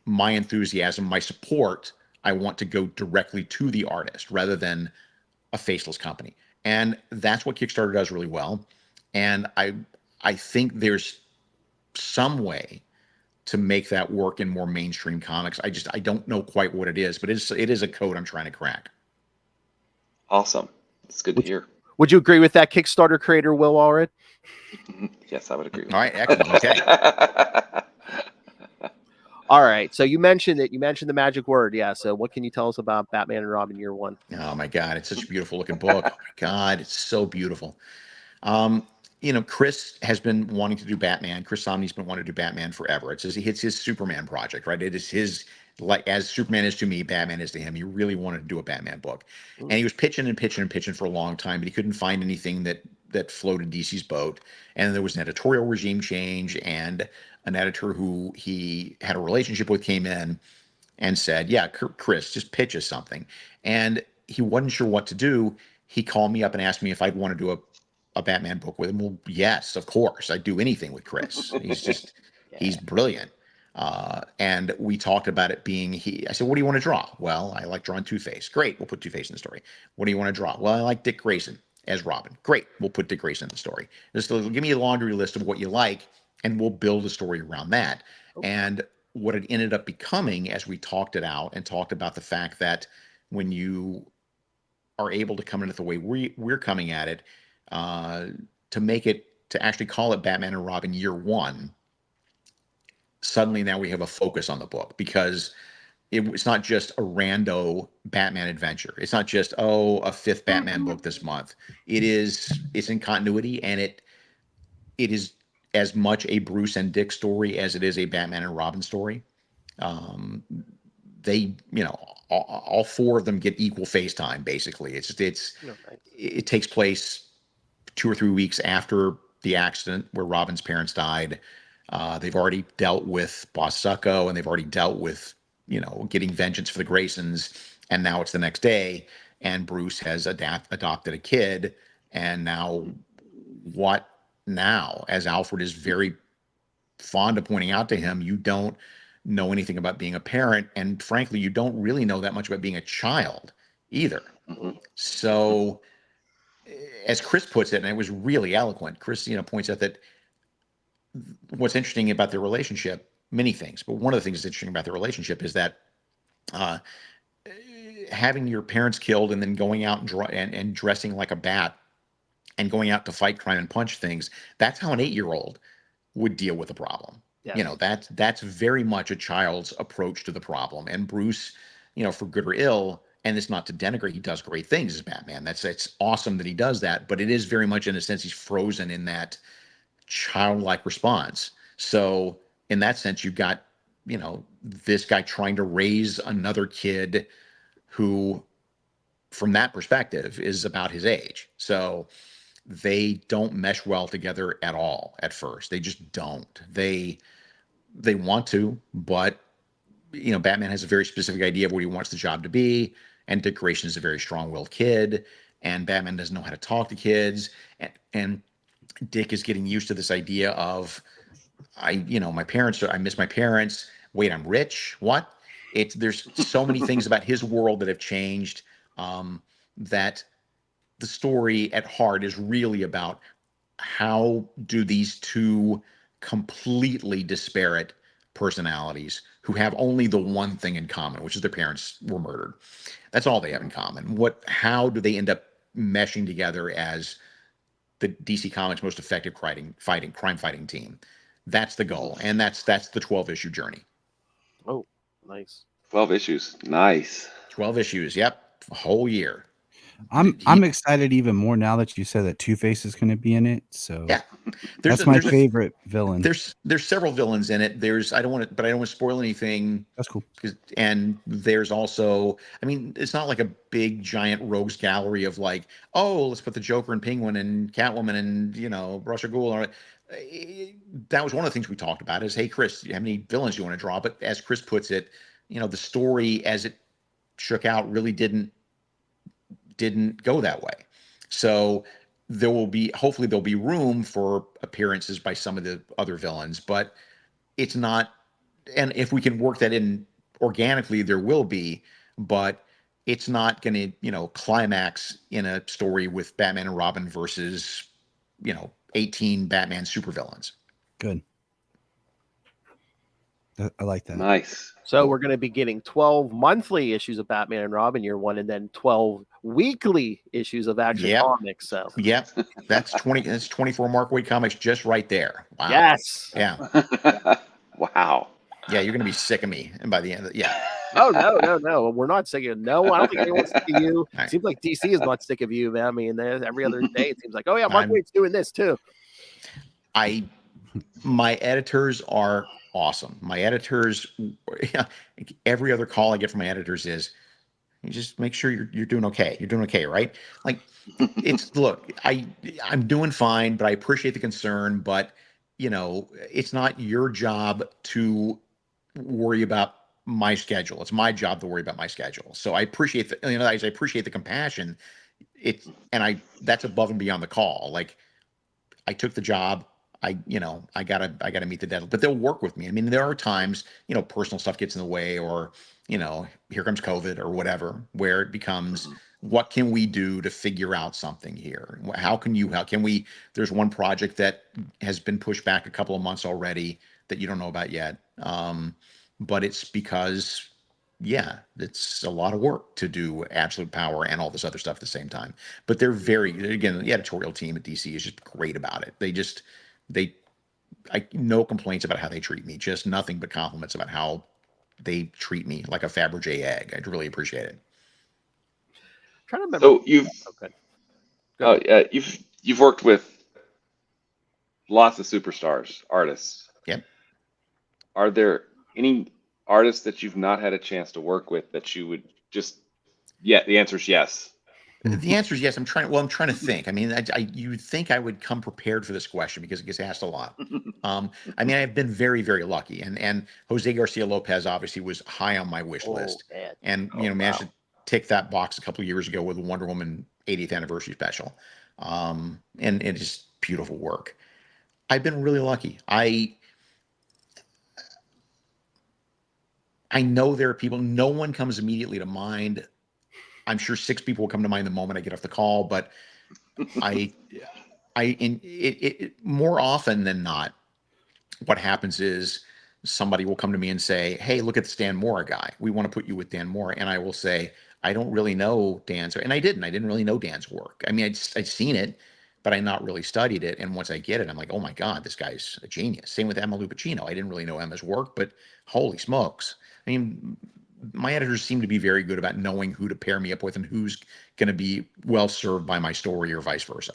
my enthusiasm, my support, I want to go directly to the artist rather than a faceless company. And that's what Kickstarter does really well. And I think there's some way to make that work in more mainstream comics. I don't know quite what it is, but it is a code I'm trying to crack. Awesome. It's good to hear. Would you agree with that, Kickstarter creator, Will Allred? Yes, I would agree. All right, excellent. Okay. All right. So you mentioned the magic word. Yeah. So what can you tell us about Batman and Robin Year One? Oh my God, it's such a beautiful looking book. Oh my God, it's so beautiful. Chris has been wanting to do Batman. Chris Samnee's been wanting to do Batman forever. It's his Superman project, right? It is his, like, as Superman is to me, Batman is to him. He really wanted to do a Batman book. And he was pitching for a long time, but he couldn't find anything that floated DC's boat. And there was an editorial regime change, and an editor who he had a relationship with came in and said, yeah, Chris, just pitch us something. And he wasn't sure what to do. He called me up and asked me if I'd want to do a Batman book with him. Well, yes, of course. I'd do anything with Chris. He's just, he's brilliant. And we talked about it being I said, what do you want to draw? Well, I like drawing Two-Face. Great. We'll put Two-Face in the story. What do you want to draw? Well, I like Dick Grayson as Robin. Great. We'll put Dick Grayson in the story. Just give me a laundry list of what you like, and we'll build a story around that. Okay. And what it ended up becoming, as we talked it out and talked about the fact that when you are able to come in at the way we're coming at it, to actually call it Batman and Robin Year One, suddenly now we have a focus on the book, because it's not just a rando Batman adventure. It's not just, a fifth Batman book this month. It's in continuity, and it is as much a Bruce and Dick story as it is a Batman and Robin story. They, all four of them get equal face time, basically. It takes place 2 or 3 weeks after the accident where Robin's parents died. They've already dealt with Boss Zucco, and they've already dealt with getting vengeance for the Graysons, and now it's the next day, and Bruce has adopted a kid, and now what now? As Alfred is very fond of pointing out to him, you don't know anything about being a parent, and frankly, you don't really know that much about being a child either. Mm-hmm. So, as Chris puts it, and it was really eloquent, Chris, points out that what's interesting about their relationship, many things, but one of the things that's interesting about their relationship is that uh, having your parents killed and then going out and dressing like a bat and going out to fight crime and punch things, that's how an 8-year-old would deal with a problem. Yes. That's very much a child's approach to the problem. And Bruce, for good or ill, and it's not to denigrate, he does great things as Batman. It's awesome that he does that, but it is very much, in a sense, he's frozen in that childlike response. So in that sense, you've got, this guy trying to raise another kid who, from that perspective, is about his age. So they don't mesh well together at all at first. They just don't. They want to, but Batman has a very specific idea of what he wants the job to be, and Dick Grayson is a very strong-willed kid, and Batman doesn't know how to talk to kids, and Dick is getting used to this idea of, I miss my parents. Wait, I'm rich. What? There's so many things about his world that have changed, that the story at heart is really about how do these two completely disparate personalities who have only the one thing in common, which is their parents were murdered. That's all they have in common. How do they end up meshing together as the DC Comics most effective crime fighting team? That's the goal, and that's the 12-issue journey. Oh, nice. 12 issues. Nice. 12 issues. Yep, a whole year. I'm excited even more now that you said that Two-Face is going to be in it. So yeah, that's my favorite villain. There's several villains in it. I don't want to spoil anything. That's cool. And there's also, it's not like a big giant rogues gallery of like, oh, let's put the Joker and Penguin and Catwoman and Russia Ghoul. That was one of the things we talked about. Is, hey, Chris, do you have any villains you want to draw? But as Chris puts it, the story as it shook out really didn't go that way. So hopefully there'll be room for appearances by some of the other villains, but it's not, and if we can work that in organically, there will be, but it's not going to, climax in a story with Batman and Robin versus, 18 Batman supervillains. Good. I like that. Nice. So cool. We're going to be getting 12 monthly issues of Batman and Robin year one, and then 12 weekly issues of Action Comics. So that's 20. That's 24 Mark Waid comics just right there. Wow. Yes. Yeah. Wow. Yeah, you're going to be sick of me, and by the end of it, Oh no, we're not sick of you. No, I don't think anyone's sick of you. It seems like DC is not sick of you, man. Every other day it seems like, oh yeah, Mark Waid's doing this too. My editors are awesome. My editors, every other call I get from my editors is, you just make sure you're doing okay. You're doing okay, right? Like, look, I'm doing fine, but I appreciate the concern. But it's not your job to worry about my schedule. It's my job to worry about my schedule. So I appreciate I appreciate the compassion. That's above and beyond the call. Like, I took the job. I gotta meet the deadline, but they'll work with me. There are times, personal stuff gets in the way, or, here comes COVID or whatever, where it becomes, what can we do to figure out something here? How can we, there's one project that has been pushed back a couple of months already that you don't know about yet. But it's because, it's a lot of work to do Absolute Power and all this other stuff at the same time. But they're again, the editorial team at DC is just great about it. No complaints about how they treat me, just nothing but compliments about how they treat me like a Fabergé egg. I'd really appreciate it. I'm trying to remember. So you've worked with lots of superstars, artists. Yep. Are there any artists that you've not had a chance to work with that you would just? Yeah, the answer is yes. The answer is yes. I'm trying to think. I mean, you would think I would come prepared for this question because it gets asked a lot. I mean, I've been very, very lucky, and Jose Garcia Lopez obviously was high on my wish list, man. and managed to tick that box a couple of years ago with the Wonder Woman 80th anniversary special, and it's just beautiful work. I've been really lucky. I know there are people. No one comes immediately to mind. I'm sure 6 people will come to mind the moment I get off the call, but more often than not, what happens is somebody will come to me and say, "Hey, look at this Dan Mora guy. We want to put you with Dan Mora." And I will say, "I don't really know Dan's," and I didn't really know Dan's work. I mean, I'd seen it, but I not really studied it. And once I get it, I'm like, "Oh my God, this guy's a genius." Same with Emma Lupacino. I didn't really know Emma's work, but holy smokes. I mean, my editors seem to be very good about knowing who to pair me up with and who's going to be well served by my story or vice versa.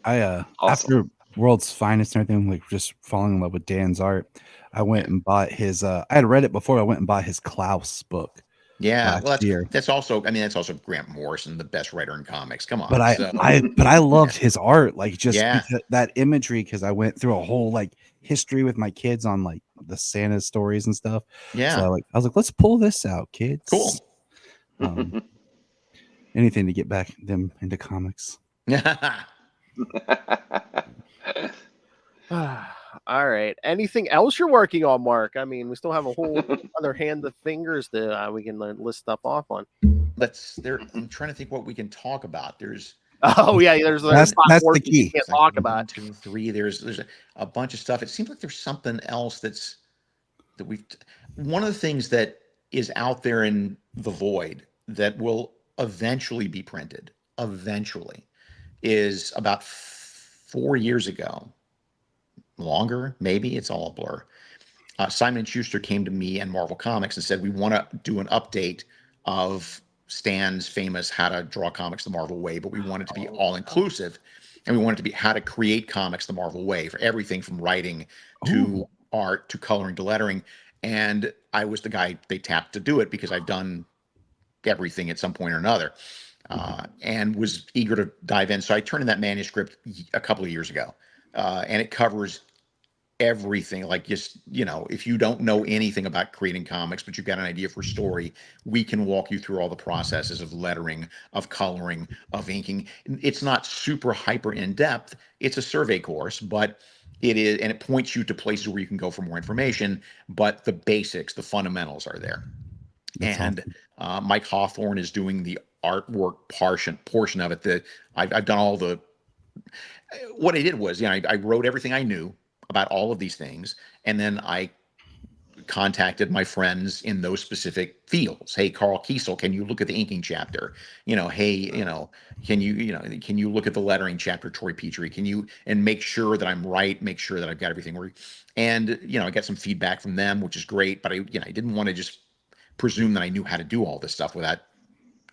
I Awesome. after World's Finest and everything, like just falling in love with Dan's art, I went and bought his I had read it before. I went and bought his Klaus book. Yeah, well, year. that's also Grant Morrison, the best writer in comics. Come on, But I loved his art, like just because that imagery, because I went through a whole like history with my kids on like the Santa stories and stuff. Yeah, so I was like, let's pull this out, kids. Cool. Anything to get back them into comics. All right. Anything else you're working on, Mark? I mean, we still have a whole other hand of fingers that we can list stuff off on. I'm trying to think what we can talk about. There's there's that's the key. You can't talk about. 1, 2, 3. There's a bunch of stuff. It seems like there's something else that we've. One of the things that is out there in the void that will eventually be printed. Eventually, is about 4 years ago. Longer, maybe, it's all a blur. Simon & Schuster came to me and Marvel Comics and said, we want to do an update of Stan's famous How to Draw Comics the Marvel Way, but we want it to be all-inclusive, and we want it to be how to create comics the Marvel Way for everything from writing to art to coloring to lettering. And I was the guy they tapped to do it because I've done everything at some point or another, and was eager to dive in. So I turned in that manuscript a couple of years ago, and it covers everything. Like, just, if you don't know anything about creating comics, but you've got an idea for a story, we can walk you through all the processes of lettering, of coloring, of inking. It's not super hyper in depth. It's a survey course, but it is, and it points you to places where you can go for more information, but the basics, the fundamentals are there. That's awesome. Mike Hawthorne is doing the artwork portion of it. I've done all the, what I did was, I wrote everything I knew about all of these things, and then I contacted my friends in those specific fields. Hey, Carl Kiesel, can you look at the inking chapter? Hey, can you look at the lettering chapter, Troy Petrie? Can you, and make sure that I'm right, make sure that I've got everything right. And I got some feedback from them, which is great, but I didn't want to just presume that I knew how to do all this stuff without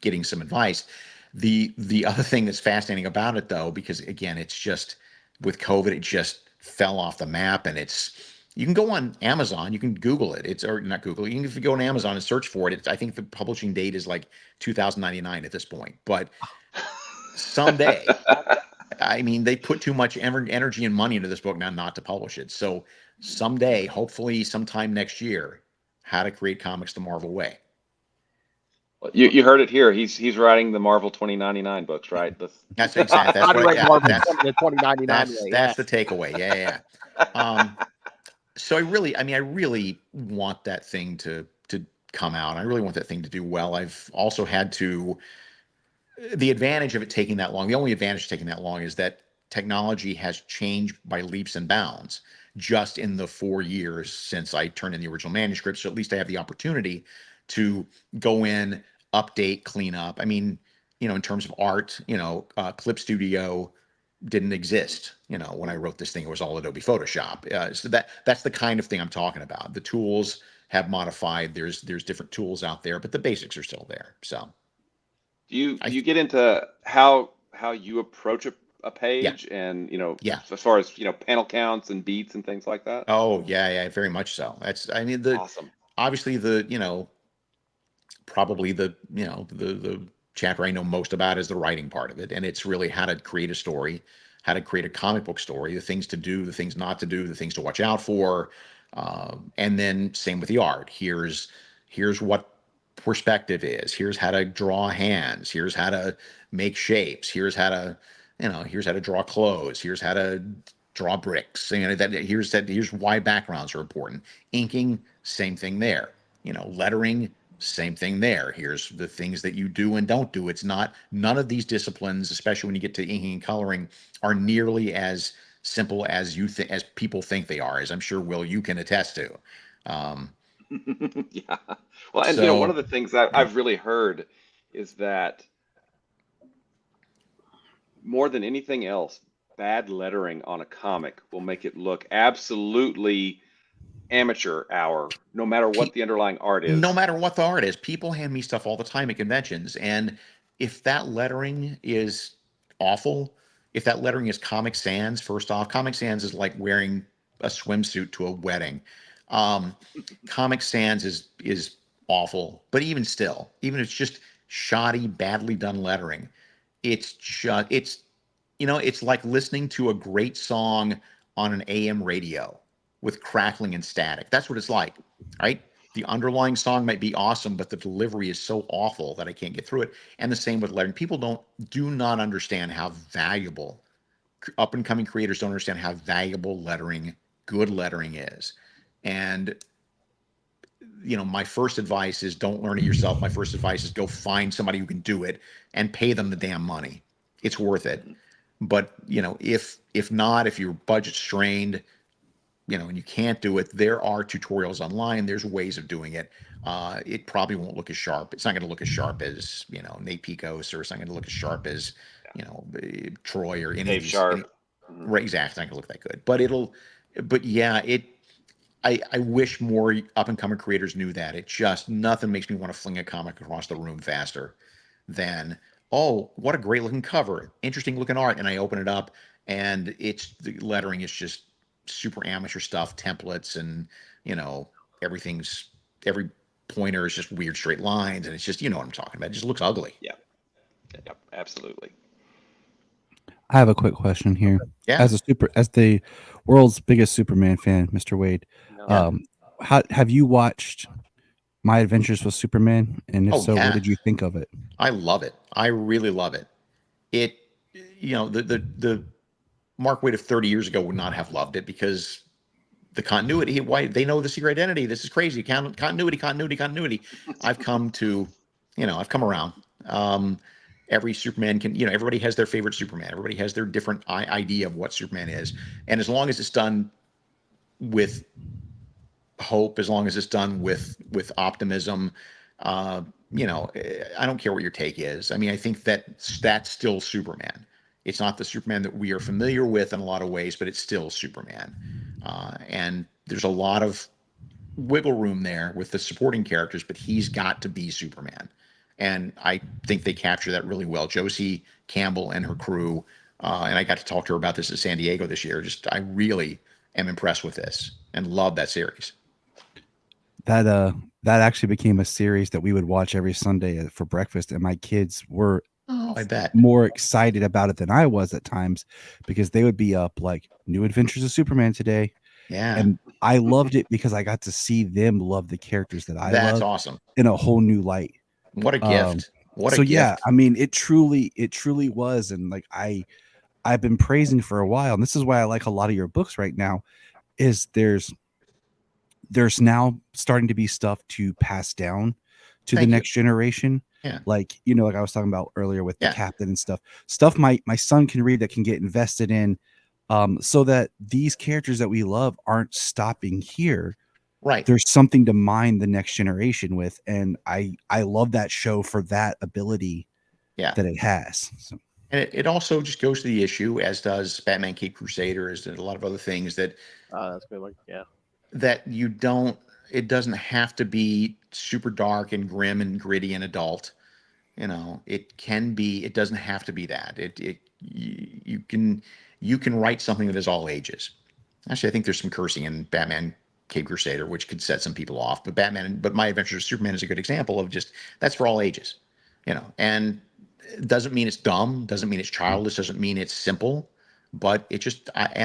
getting some advice. The other thing that's fascinating about it, though, because again, it's just with COVID, it just fell off the map, and you can go on Amazon, you can Google it. Or not Google, you can go on Amazon and search for it. I think the publishing date is like 2099 at this point, but someday, I mean, they put too much energy and money into this book now not to publish it. So someday, hopefully sometime next year, How to Create Comics the Marvel Way. You heard it here. He's writing the Marvel 2099 books, right? That's exactly. That's what. Yeah, the 2099. That's the takeaway. Yeah. So I really want that thing to come out. I really want that thing to do well. I've also had to. The advantage of it taking that long. The only advantage of taking that long is that technology has changed by leaps and bounds just in the 4 years since I turned in the original manuscript. So at least I have the opportunity to go in, update, clean up. I mean, in terms of art, Clip Studio didn't exist. When I wrote this thing, it was all Adobe Photoshop. So that's the kind of thing I'm talking about. The tools have modified. There's different tools out there, but the basics are still there. So, do you get into how you approach a page, and as far as panel counts and beats and things like that? Oh yeah, very much so. That's, I mean, awesome. Obviously probably the chapter I know most about is the writing part of it. And it's really how to create a story, how to create a comic book story, the things to do, the things not to do, the things to watch out for. And then same with the art. Here's what perspective is. Here's how to draw hands. Here's how to make shapes. Here's how to, here's how to draw clothes. Here's how to draw bricks. Here's why backgrounds are important. Inking, same thing there. Lettering, same thing there. Here's the things that you do and don't do. It's not, none of these disciplines, especially when you get to inking and coloring, are nearly as simple as as people think they are, as I'm sure, Will, you can attest to. Yeah. Well, and So, one of the things that I've really heard is that more than anything else, bad lettering on a comic will make it look absolutely amateur hour, no matter what the underlying art no is. matter what the art is, people hand me stuff all the time at conventions. And if that lettering is awful, if that lettering is Comic Sans, first off, Comic Sans is like wearing a swimsuit to a wedding. Comic Sans is awful, but even still, even if it's just shoddy, badly done lettering, it's just it's like listening to a great song on an AM radio with crackling and static. That's what it's like, right? The underlying song might be awesome, but the delivery is so awful that I can't get through it. And the same with lettering. People do not understand how valuable, up and coming creators don't understand how valuable lettering, good lettering is. And my first advice is don't learn it yourself. My first advice is go find somebody who can do it and pay them the damn money. It's worth it. But if not, if your budget's strained, and you can't do it, there are tutorials online. There's ways of doing it. It probably won't look as sharp. It's not going to look as sharp as Nate Picos, or it's not going to look as sharp as Troy or any Dave of these. Sharp. Right, exactly. It's not going to look that good. But yeah, I wish more up and coming creators knew that. It just, nothing makes me want to fling a comic across the room faster than, oh, what a great looking cover, interesting looking art, and I open it up and the lettering is just super amateur stuff, templates, and every pointer is just weird straight lines, and it's just, what I'm talking about. It just looks ugly. Yeah. Yep, absolutely. I have a quick question here. Yeah. As the world's biggest Superman fan, Mr. Wade, Yeah. how have you watched My Adventures with Superman? And if Oh, so, yeah. what did you think of it? I love it. I really love it. It, the Mark Waid of 30 years ago would not have loved it because the continuity, why they know the secret identity. This is crazy. Continuity. I've come around. Every Superman can, everybody has their favorite Superman. Everybody has their different idea of what Superman is. And as long as it's done with hope, as long as it's done with optimism, I don't care what your take is. I mean, I think that's still Superman. It's not the Superman that we are familiar with in a lot of ways, but it's still Superman. And there's a lot of wiggle room there with the supporting characters, but he's got to be Superman. And I think they capture that really well. Josie Campbell and her crew, and I got to talk to her about this at San Diego this year. I really am impressed with this and love that series. That actually became a series that we would watch every Sunday for breakfast, and my kids were I bet more excited about it than I was at times, because they would be up like New Adventures of Superman today. Yeah. And I loved it because I got to see them love the characters that I That's love awesome. in a whole new light. What a gift. Yeah, I mean, it truly was. And like, I've been praising for a while, and this is why I like a lot of your books right now, is there's now starting to be stuff to pass down to the next generation. Yeah. Like, like I was talking about earlier with the captain and stuff my son can read, that can get invested in, so that these characters that we love aren't stopping here. Right. There's something to mine the next generation with. And I love that show for that ability that it has. So. And it also just goes to the issue, as does Batman Caped Crusader, as did a lot of other things, that that's good. Like, yeah. That it doesn't have to be super dark and grim and gritty and adult. It doesn't have to be that. You can write something that is all ages. Actually, I think there's some cursing in Batman Caped Crusader, which could set some people off. But My Adventures of Superman is a good example of just, that's for all ages. And doesn't mean it's dumb, doesn't mean it's childish, doesn't mean it's simple, but it just I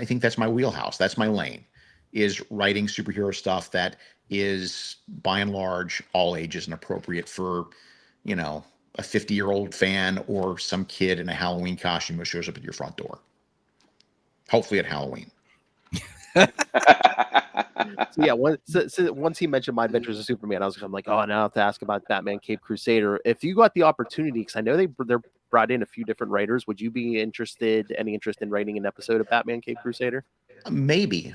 think that's my wheelhouse. That's my lane, is writing superhero stuff that is by and large all ages and appropriate for, you know, a 50-year-old fan or some kid in a Halloween costume who shows up at your front door. Hopefully at Halloween. So yeah, once he mentioned My Adventures of Superman, I'm like, oh, now I have to ask about Batman Cape Crusader. If you got the opportunity, because I know they're brought in a few different writers, would you be any interest in writing an episode of Batman Cape Crusader? Maybe.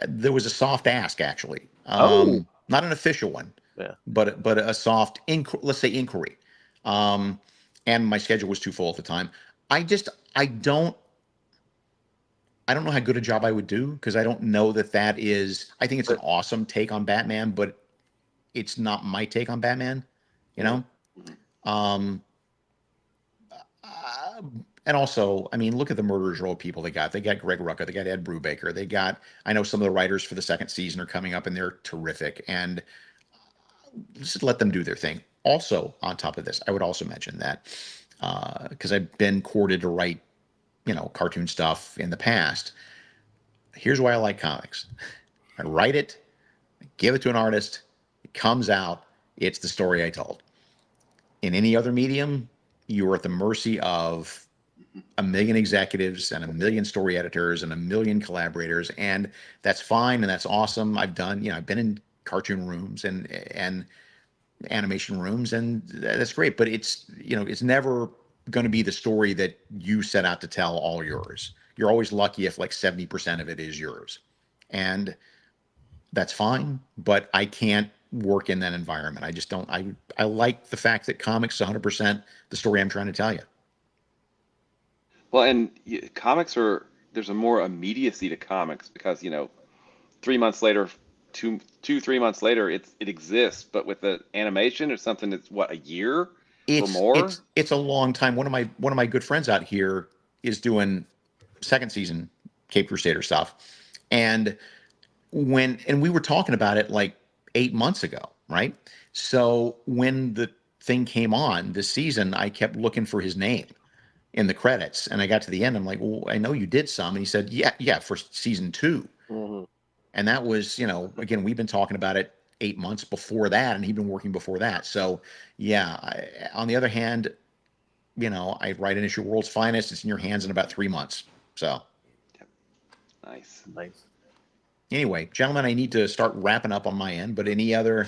There was a soft ask, actually. Not an official one, yeah, but a soft let's say inquiry. And my schedule was too full at the time. I don't know how good a job I would do, because I don't know that is. I think it's an awesome take on Batman, but it's not my take on Batman. You know. And also, I mean, look at the Murderers Row people they got. They got Greg Rucka. They got Ed Brubaker. They got, I know some of the writers for the second season are coming up and they're terrific. And just let them do their thing. Also, on top of this, I would also mention that because I've been courted to write, you know, cartoon stuff in the past. Here's why I like comics. I write it, I give it to an artist, it comes out, it's the story I told. In any other medium, you are at the mercy of a million executives and a million story editors and a million collaborators, and that's fine and that's awesome. I've been in cartoon rooms and animation rooms, and that's great, but it's never going to be the story that you set out to tell all yours. You're always lucky if like 70% of it is yours, and that's fine, but I can't work in that environment. I just don't. I like the fact that comics is 100% the story I'm trying to tell you. Well, and comics there's a more immediacy to comics because, 3 months later, 3 months later, it exists. But with the animation or something, it's what, a year or more? It's a long time. One of my good friends out here is doing second season Cape Crusader stuff, and we were talking about it like 8 months ago, right? So when the thing came on this season, I kept looking for his name in the credits, and I got to the end. I'm like, well, I know you did some, and he said, yeah, for season 2. Mm-hmm. And that was, again, we've been talking about it 8 months before that, and he'd been working before that. So yeah, on the other hand, I write an issue of World's Finest. It's in your hands in about 3 months. So Nice. Anyway, gentlemen, I need to start wrapping up on my end, but any other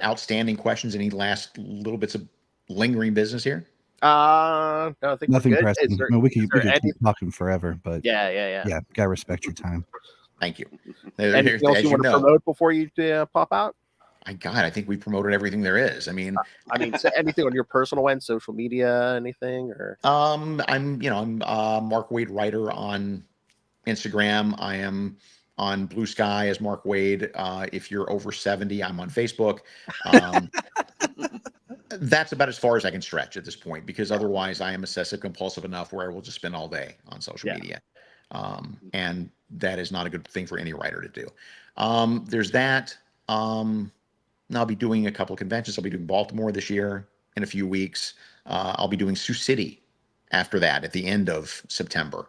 outstanding questions? Any last little bits of lingering business here? No, I think nothing we're good. pressing. We could keep talking forever, but yeah, gotta respect your time. Thank you. Anything else you want to promote before you pop out? I think we promoted everything there is. I mean, so anything on your personal end, social media, anything, or I'm Mark Waid writer on Instagram. I am on Blue Sky as Mark Waid. If you're over 70, I'm on Facebook. That's about as far as I can stretch at this point, because otherwise I am obsessive compulsive enough where I will just spend all day on social media. And that is not a good thing for any writer to do. There's that. I'll be doing a couple of conventions. I'll be doing Baltimore this year in a few weeks. I'll be doing Sioux City after that at the end of September.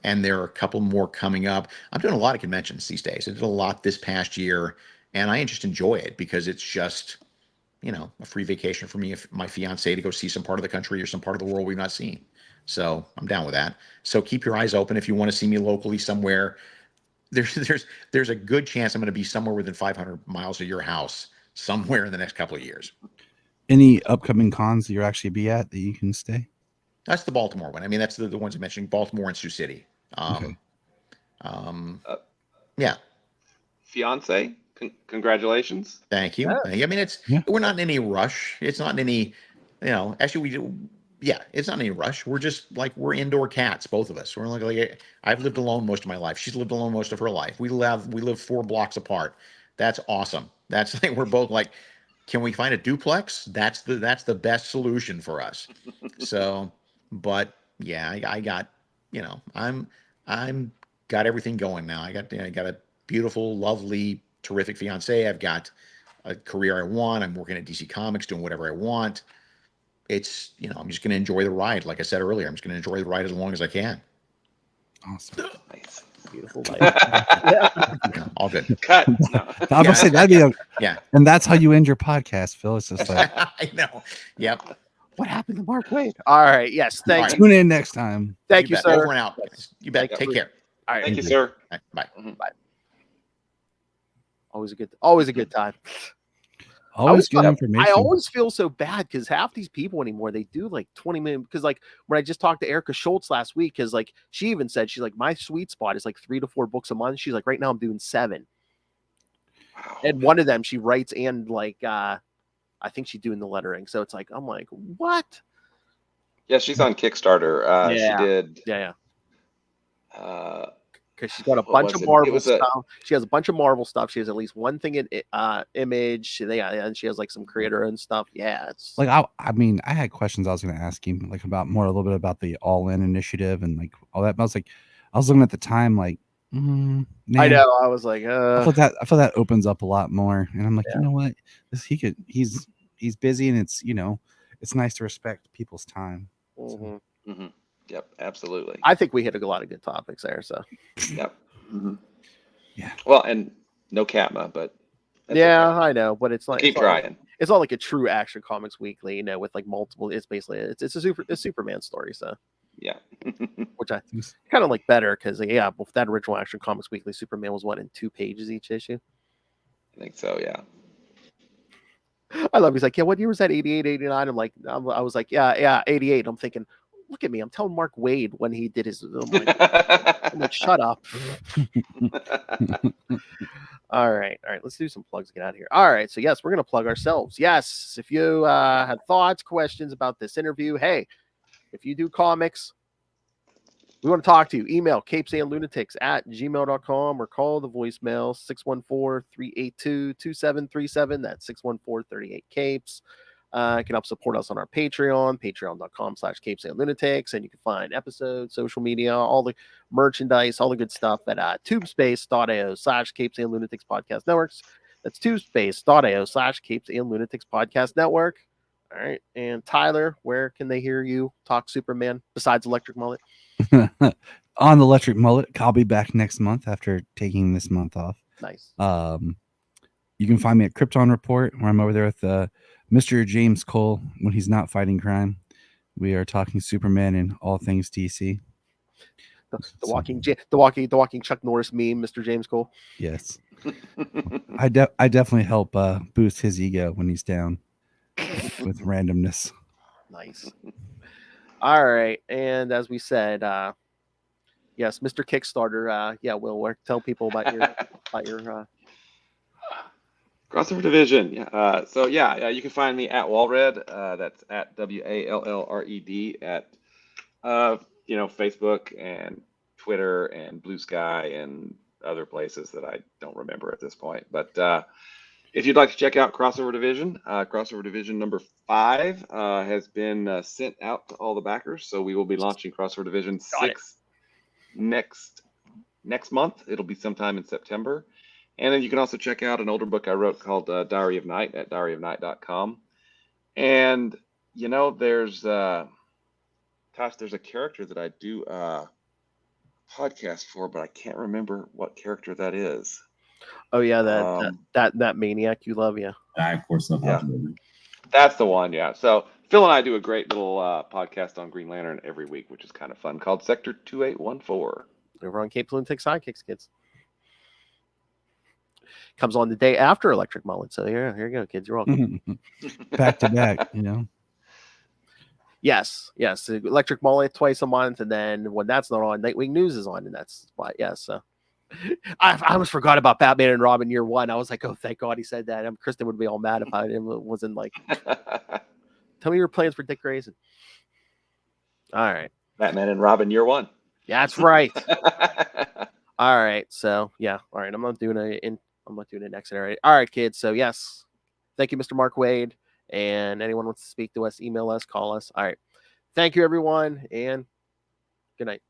And there are a couple more coming up. I'm doing a lot of conventions these days. I did a lot this past year, and I just enjoy it because it's just, a free vacation for me, if my fiance, to go see some part of the country or some part of the world we've not seen. So I'm down with that. So keep your eyes open if you want to see me locally somewhere. There's a good chance I'm going to be somewhere within 500 miles of your house somewhere in the next couple of years. Any upcoming cons that you'll actually be at that you can stay? That's the Baltimore one. I mean, that's the ones I'm mentioning, Baltimore and Sioux City. Okay. Yeah. Fiance, congratulations. Thank you. I mean, we're not in any rush. It's not in any, actually it's not in any rush. We're just we're indoor cats, both of us. We're like I've lived alone most of my life. She's lived alone most of her life. We live 4 blocks apart. That's awesome. That's like, we're both like, can we find a duplex? That's the best solution for us. So, but yeah, I got, I'm got everything going now. I got a beautiful, lovely, terrific fiance. I've got a career I want. I'm working at DC Comics, doing whatever I want. it's, I'm just going to enjoy the ride. Like I said earlier, I'm just going to enjoy the ride as long as I can. Awesome. Nice. Beautiful. All good. Cut. No. I was gonna say that'd be yeah. And that's how you end your podcast, Phil. It's just like I know. Yep. What happened to Mark Waid? All right. Yes. Thank you. Tune in next time. Thank you, bet. sir. Over and out. You bet. Take care. All right. Thank you, sir. All right, bye. Bye. Always a good time. Always good information. I always feel so bad because half these people anymore, they do like 20 minutes. Because like when I just talked to Erica Schultz last week, because like she even said, she's like, my sweet spot is like 3 to 4 books a month. She's like, right now I'm doing 7. Wow. And one of them she writes and like I think she's doing the lettering. So it's like, I'm like, what? Yeah, she's on Kickstarter. She did. Yeah. Because she's got a What bunch was of it? Marvel stuff. She has a bunch of Marvel stuff. She has at least one thing in Image. And she has like some creator and stuff. Yeah, it's like I mean, I had questions I was going to ask him like about more a little bit about the All In initiative and like all that. But I was looking at the time like, I know. I was like, I feel that opens up a lot more, and I'm like, you know what, he's busy, and it's it's nice to respect people's time. Mm-hmm. Mm-hmm. Yep, absolutely. I think we hit a lot of good topics there. So yep. Mm-hmm. Yeah. Well, and no Katma, but yeah, okay. I know, but it's like keep trying. It's not like a true Action Comics Weekly, with like multiple. It's basically it's a Superman story. So yeah, which I kind of like better because with that original Action Comics Weekly, Superman was in 2 pages each issue. I think so. Yeah. I love. He's like, yeah, what year was that? 88, 89. I'm like, I was like, yeah, 88. I'm thinking, look at me. I'm telling Mark Waid when he did his. I'm like, shut up. All right. Let's do some plugs. Get out of here. All right. So yes, we're gonna plug ourselves. Yes, if you have thoughts, questions about this interview, hey, if you do comics, we want to talk to you. Email CapesandLunatics@gmail.com or call the voicemail 614-382-2737. That's 614-38-CAPES. You can help support us on our Patreon, patreon.com/CapesandLunatics. And you can find episodes, social media, all the merchandise, all the good stuff at tubespace.io/CapesandLunatics Podcast Networks. That's tubespace.io/CapesandLunatics Podcast Network. All right. And Tyler, where can they hear you talk Superman besides Electric Mullet? On the Electric Mullet. I'll be back next month after taking this month off. Nice. You can find me at Krypton Report, where I'm over there with Mr. James Cole when he's not fighting crime. We are talking Superman and all things DC. The walking Chuck Norris meme, Mr. James Cole. Yes. I definitely help boost his ego when he's down with randomness. Nice. All right, and as we said, yes, Mr. Kickstarter. Will, tell people about your Crossover Division. So you can find me at Walred. That's at WALLRED at Facebook and Twitter and Blue Sky and other places that I don't remember at this point. But if you'd like to check out Crossover Division, Crossover Division number 5 has been sent out to all the backers. So we will be launching Crossover Division 6 next month. It'll be sometime in September. And then you can also check out an older book I wrote called Diary of Night at diaryofnight.com. And, there's a character that I do a podcast for, but I can't remember what character that is. Oh, yeah, that maniac you love, yeah. I, of course, love yeah. That's the one, yeah. So Phil and I do a great little podcast on Green Lantern every week, which is kind of fun, called Sector 2814. Over on Capes Lunatic Sidekicks, kids. Comes on the day after Electric Mullet. So here you go, kids. You're welcome. Back to back, Yes. Electric Mullet twice a month, and then when that's not on, Nightwing News is on, and that's why. Yes. So I almost forgot about Batman and Robin year 1. I was like, oh, thank God he said that. Kristen would be all mad if I wasn't like, tell me your plans for Dick Grayson. All right. Batman and Robin year 1. Yeah, that's right. All right. So yeah. All right. I'm not doing an exit area. All right, kids. So yes, thank you, Mr. Mark Waid. And anyone wants to speak to us, email us, call us. All right. Thank you, everyone, and good night.